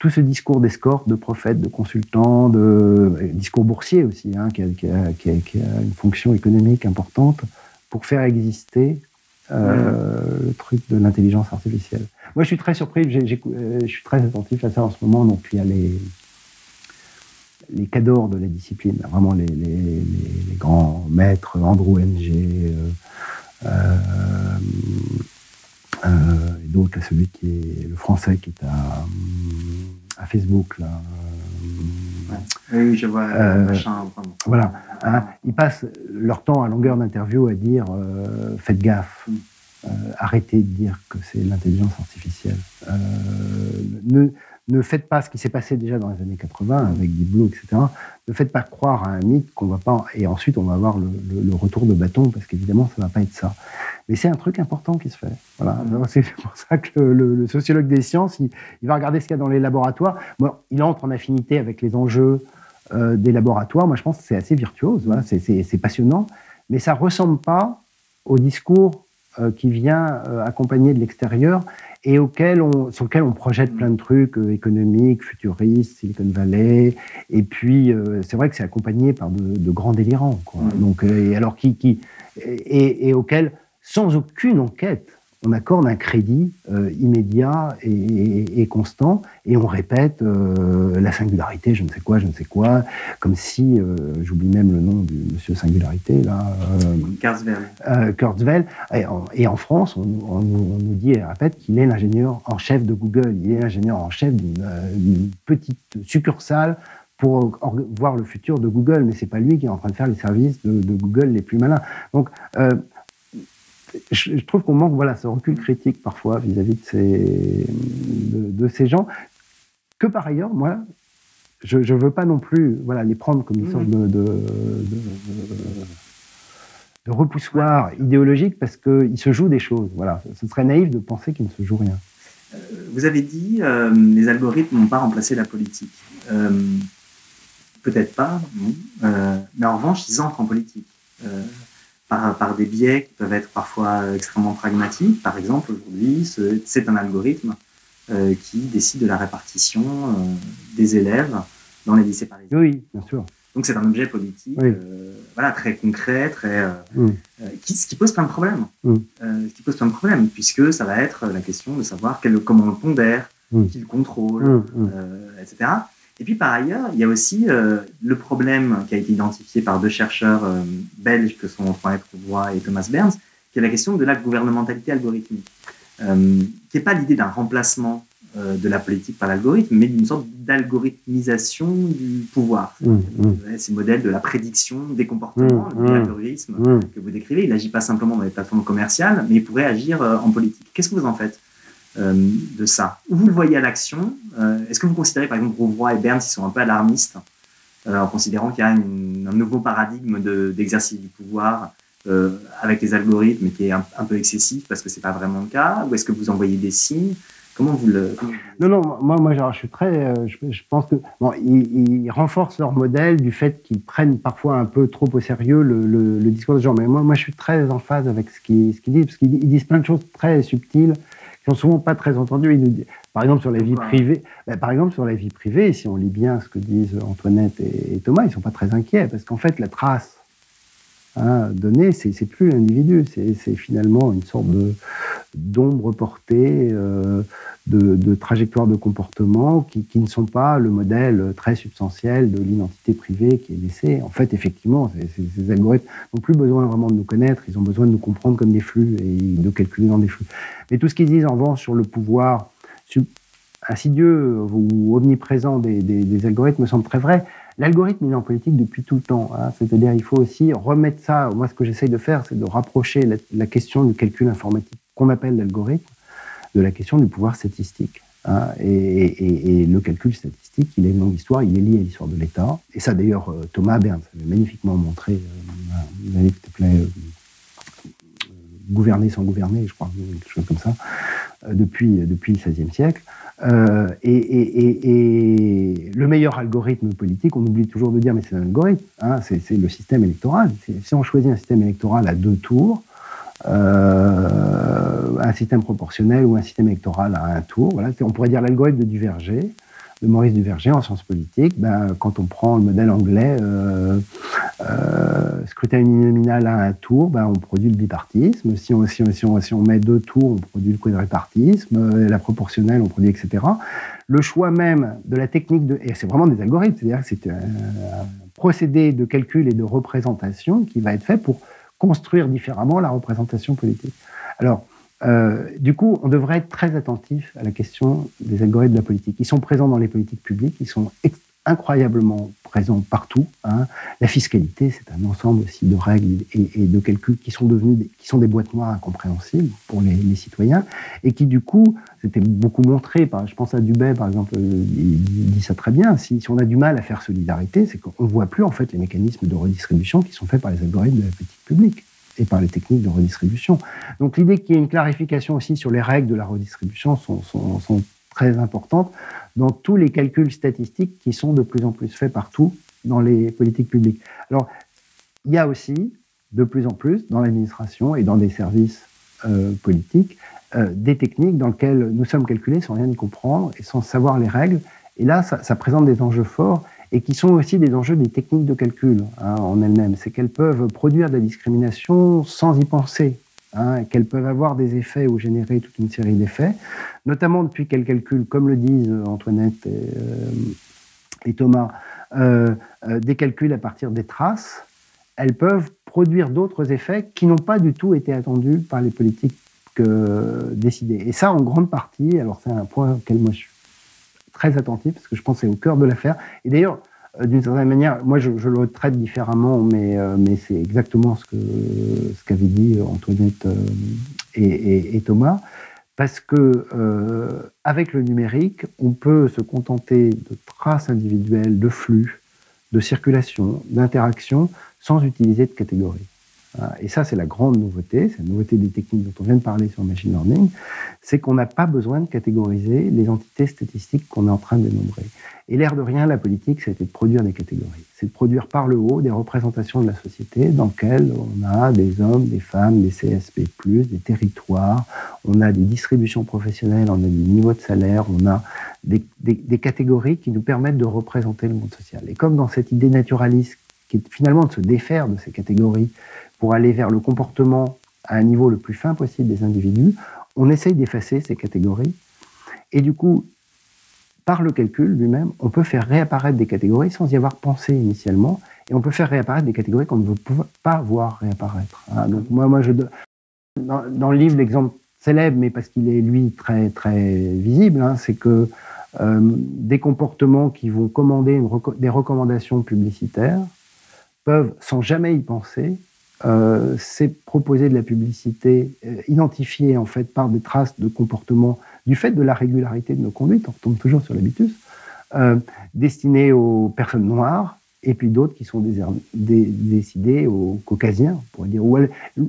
Speaker 2: ce discours d'escorte, de prophètes, de consultants, discours boursier aussi, hein, qui a une fonction économique importante pour faire exister le truc de l'intelligence artificielle. Moi, je suis très surpris, je suis très attentif à ça en ce moment. Donc, il y a les cadors de la discipline, vraiment les grands maîtres, Andrew Ng, et d'autres, celui qui est le français qui est à Facebook là.
Speaker 3: Oui, je vois. Machin,
Speaker 2: voilà, hein, ils passent leur temps à longueur d'interview à dire faites gaffe, arrêtez de dire que c'est l'intelligence artificielle. Ne faites pas ce qui s'est passé déjà dans les années 80 avec Deep Blue, etc. Ne faites pas croire à un mythe qu'on va pas, et ensuite on va avoir le retour de bâton, parce qu'évidemment ça va pas être ça. Mais c'est un truc important qui se fait. Voilà. C'est pour ça que le sociologue des sciences, il va regarder ce qu'il y a dans les laboratoires. Bon, il entre en affinité avec les enjeux des laboratoires. Moi je pense que c'est assez virtuose, voilà. C'est passionnant, mais ça ressemble pas au discours qui vient accompagné de l'extérieur et sur lequel on projette plein de trucs économiques, futuristes, Silicon Valley, et puis c'est vrai que c'est accompagné par de grands délirants, quoi. Donc, et auquel, sans aucune enquête, on accorde un crédit immédiat et constant, et on répète la singularité, je ne sais quoi, comme si, j'oublie même le nom du monsieur Singularité, là. Kurzweil. Et en France, on nous dit et répète qu'il est l'ingénieur en chef de Google, il est l'ingénieur en chef d'une petite succursale pour voir le futur de Google, mais c'est pas lui qui est en train de faire les services de Google les plus malins. Donc, je trouve qu'on manque, voilà, ce recul critique parfois vis-à-vis de ces gens, que par ailleurs, moi, je ne veux pas non plus, voilà, les prendre comme une sorte de repoussoir idéologique, parce qu'il se joue des choses. Voilà. Ce serait naïf de penser qu'il ne se joue rien.
Speaker 3: Vous avez dit les algorithmes n'ont pas remplacé la politique. Peut-être pas, non. Mais en revanche, ils entrent en politique. Par des biais qui peuvent être parfois extrêmement pragmatiques. Par exemple, aujourd'hui, c'est un algorithme qui décide de la répartition des élèves dans les lycées parisiens.
Speaker 2: Oui, bien sûr.
Speaker 3: Donc c'est un objet politique, oui. Voilà, très concret, qui pose plein de problèmes. Qui pose plein de problèmes, puisque ça va être la question de savoir comment on le pondère, qui le contrôle, etc. Et puis par ailleurs, il y a aussi le problème qui a été identifié par deux chercheurs belges que sont Antoine Prouvois et Thomas Berns, qui est la question de la gouvernementalité algorithmique, qui n'est pas l'idée d'un remplacement de la politique par l'algorithme, mais d'une sorte d'algorithmisation du pouvoir. Ces modèles de la prédiction des comportements, l'algorithme que vous décrivez, il n'agit pas simplement dans les plateformes commerciales, mais il pourrait agir en politique. Qu'est-ce que vous en faites de ça. Où vous le voyez à l'action? Est-ce que vous considérez, par exemple, Rouvroy et Berns, ils sont un peu alarmistes, en considérant qu'il y a un nouveau paradigme d'exercice du pouvoir avec les algorithmes qui est un peu excessif parce que c'est pas vraiment le cas? Ou est-ce que vous envoyez des signes? Comment vous le...
Speaker 2: Non, moi je suis très... je pense que... Bon, ils renforcent leur modèle du fait qu'ils prennent parfois un peu trop au sérieux le discours des gens. Mais moi, je suis très en phase avec ce qu'ils disent, parce qu'ils disent plein de choses très subtiles, qui sont souvent pas très entendues. Par exemple, sur la vie privée. Par exemple, sur la vie privée, si on lit bien ce que disent Antoinette et Thomas, ils sont pas très inquiets, parce qu'en fait, la trace donnée, c'est plus l'individu, c'est finalement une sorte d'ombre portée, de trajectoires de comportement qui ne sont pas le modèle très substantiel de l'identité privée qui est laissée. En fait, effectivement, ces algorithmes n'ont plus besoin vraiment de nous connaître, ils ont besoin de nous comprendre comme des flux et de calculer dans des flux. Mais tout ce qu'ils disent en revanche sur le pouvoir insidieux ou omniprésent des algorithmes me semble très vrai. L'algorithme, il est en politique depuis tout le temps. C'est-à-dire, il faut aussi remettre ça. Moi, ce que j'essaye de faire, c'est de rapprocher la question du calcul informatique, qu'on appelle l'algorithme, de la question du pouvoir statistique. Et le calcul statistique, il est une longue histoire, il est lié à l'histoire de l'État. Et ça, d'ailleurs, Thomas Berns avait magnifiquement montré, un livre qui s'appelait Gouverner sans gouverner, je crois, quelque chose comme ça, depuis le XVIe siècle. Et le meilleur algorithme politique, on oublie toujours de dire, mais c'est un algorithme, c'est le système électoral. Si on choisit un système électoral à 2 tours, un système proportionnel ou un système électoral à 1 tour, voilà, on pourrait dire l'algorithme de Duverger, de Maurice Duverger en sciences politiques. Quand on prend le modèle anglais, scrutin uninominal à 1 tour, on produit le bipartisme. Si on met 2 tours, on produit le quadripartisme. La proportionnelle, on produit, etc. Le choix même de la technique et c'est vraiment des algorithmes, c'est-à-dire que c'est un procédé de calcul et de représentation qui va être fait pour construire différemment la représentation politique. Alors, du coup, on devrait être très attentif à la question des algorithmes de la politique. Ils sont présents dans les politiques publiques, ils sont incroyablement présents partout. La fiscalité, c'est un ensemble aussi de règles et de calculs qui sont des boîtes noires incompréhensibles pour les citoyens et qui, du coup, c'était beaucoup montré. Je pense à Dubay, par exemple, il dit ça très bien. Si on a du mal à faire solidarité, c'est qu'on ne voit plus en fait les mécanismes de redistribution qui sont faits par les algorithmes de la politique publique et par les techniques de redistribution. Donc l'idée qu'il y ait une clarification aussi sur les règles de la redistribution sont très importantes dans tous les calculs statistiques qui sont de plus en plus faits partout dans les politiques publiques. Alors, il y a aussi de plus en plus dans l'administration et dans des services politiques des techniques dans lesquelles nous sommes calculés sans rien y comprendre et sans savoir les règles. Et là, ça présente des enjeux forts et qui sont aussi des enjeux des techniques de calcul en elles-mêmes. C'est qu'elles peuvent produire de la discrimination sans y penser, qu'elles peuvent avoir des effets ou générer toute une série d'effets, notamment depuis qu'elles calculent, comme le disent Antoinette et Thomas, des calculs à partir des traces, elles peuvent produire d'autres effets qui n'ont pas du tout été attendus par les politiques décidées. Et ça, en grande partie, alors c'est un point auquel moi je suis très attentif, parce que je pense que c'est au cœur de l'affaire. Et d'ailleurs, d'une certaine manière, moi je le traite différemment, mais c'est exactement ce qu'avaient dit Antoinette et Thomas, parce que avec le numérique, on peut se contenter de traces individuelles, de flux, de circulation, d'interaction, sans utiliser de catégories. Et ça, c'est la grande nouveauté, c'est la nouveauté des techniques dont on vient de parler sur le machine learning, c'est qu'on n'a pas besoin de catégoriser les entités statistiques qu'on est en train de dénombrer. Et l'air de rien, la politique, c'était de produire des catégories. C'est de produire par le haut des représentations de la société dans lesquelles on a des hommes, des femmes, des CSP+, des territoires, on a des distributions professionnelles, on a des niveaux de salaire, on a des catégories qui nous permettent de représenter le monde social. Et comme dans cette idée naturaliste, qui est finalement de se défaire de ces catégories pour aller vers le comportement à un niveau le plus fin possible des individus, on essaye d'effacer ces catégories. Et du coup, par le calcul lui-même, on peut faire réapparaître des catégories sans y avoir pensé initialement, et on peut faire réapparaître des catégories qu'on ne veut pas voir réapparaître. Donc moi dans le livre, l'exemple célèbre, mais parce qu'il est, lui, très, très visible, c'est que des comportements qui vont commander des recommandations publicitaires peuvent, sans jamais y penser, c'est proposer de la publicité identifiée en fait par des traces de comportements du fait de la régularité de nos conduites, on retombe toujours sur l'habitus, destinés aux personnes noires, et puis d'autres qui sont décidés aux caucasiens, on pourrait dire.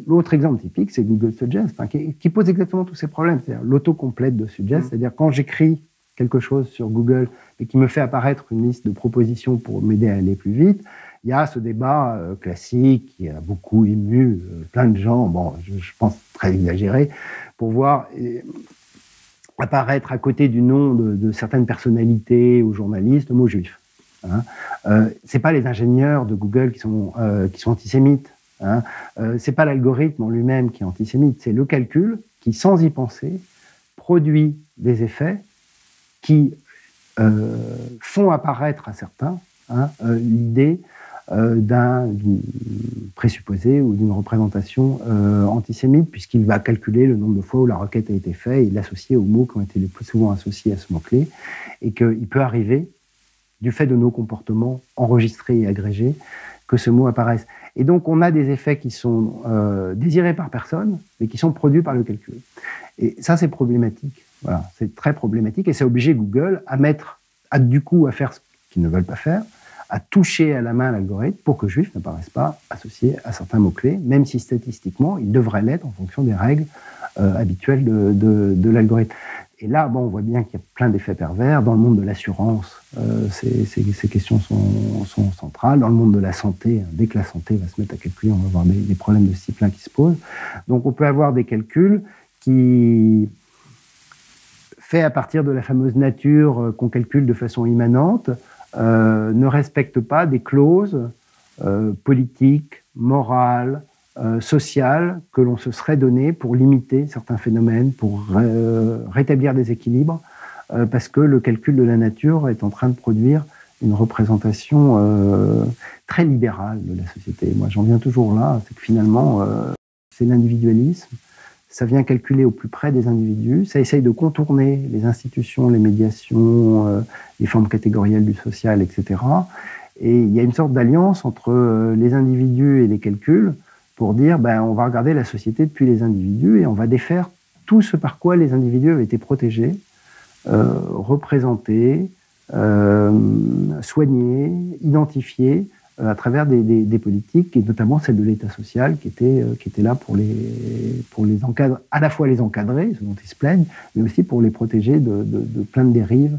Speaker 2: L'autre exemple typique, c'est Google Suggest, hein, qui pose exactement tous ces problèmes, c'est-à-dire l'autocomplète de Suggest, c'est-à-dire quand j'écris quelque chose sur Google et qui me fait apparaître une liste de propositions pour m'aider à aller plus vite, il y a ce débat classique qui a beaucoup ému plein de gens, bon, je pense très exagéré, pour voir apparaître à côté du nom de certaines personnalités ou journalistes le mot juif. Hein. C'est pas les ingénieurs de Google qui sont antisémites. Hein. C'est pas l'algorithme en lui-même qui est antisémite. C'est le calcul qui, sans y penser, produit des effets qui font apparaître à certains l'idée d'un présupposé ou d'une représentation antisémite, puisqu'il va calculer le nombre de fois où la requête a été faite et l'associer aux mots qui ont été le plus souvent associés à ce mot-clé, et qu'il peut arriver, du fait de nos comportements enregistrés et agrégés, que ce mot apparaisse. Et donc, on a des effets qui sont désirés par personne, mais qui sont produits par le calcul. Et ça, c'est problématique. Voilà, c'est très problématique, et c'est obligé Google à faire ce qu'ils ne veulent pas faire, à toucher à la main l'algorithme pour que juif n'apparaisse pas associé à certains mots-clés, même si statistiquement, il devrait l'être en fonction des règles habituelles de l'algorithme. Et là, bon, on voit bien qu'il y a plein d'effets pervers. Dans le monde de l'assurance, ces questions sont centrales. Dans le monde de la santé, dès que la santé va se mettre à calculer, on va avoir des problèmes de ce type-là qui se posent. Donc, on peut avoir des calculs qui, faits à partir de la fameuse nature qu'on calcule de façon immanente, ne respectent pas des clauses politiques, morales, sociales que l'on se serait donné pour limiter certains phénomènes, pour rétablir des équilibres, parce que le calcul de la nature est en train de produire une représentation très libérale de la société. Moi, j'en viens toujours là, c'est que finalement, c'est l'individualisme, ça vient calculer au plus près des individus, ça essaye de contourner les institutions, les médiations, les formes catégorielles du social, etc. Et il y a une sorte d'alliance entre les individus et les calculs pour dire, on va regarder la société depuis les individus et on va défaire tout ce par quoi les individus avaient été protégés, représentés, soignés, identifiés à travers des politiques, et notamment celle de l'État social, qui était là pour les encadrer, à la fois les encadrer, ce dont ils se plaignent, mais aussi pour les protéger de plein de dérives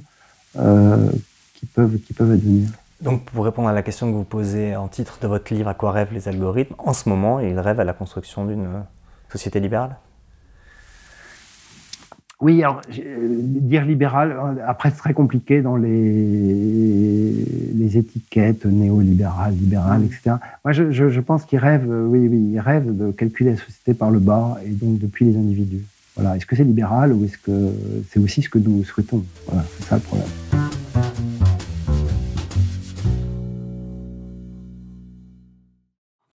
Speaker 2: qui peuvent advenir.
Speaker 1: Donc, pour répondre à la question que vous posez en titre de votre livre « À quoi rêvent les algorithmes ?», en ce moment, ils rêvent à la construction d'une société libérale ?
Speaker 2: Oui, alors, dire libéral, après, c'est très compliqué dans les étiquettes néolibérales, libérales, etc. Moi, je pense qu'ils rêvent, ils rêvent de calculer la société par le bas, et donc depuis les individus. Voilà. Est-ce que c'est libéral ou est-ce que c'est aussi ce que nous souhaitons ? Voilà, c'est ça le problème.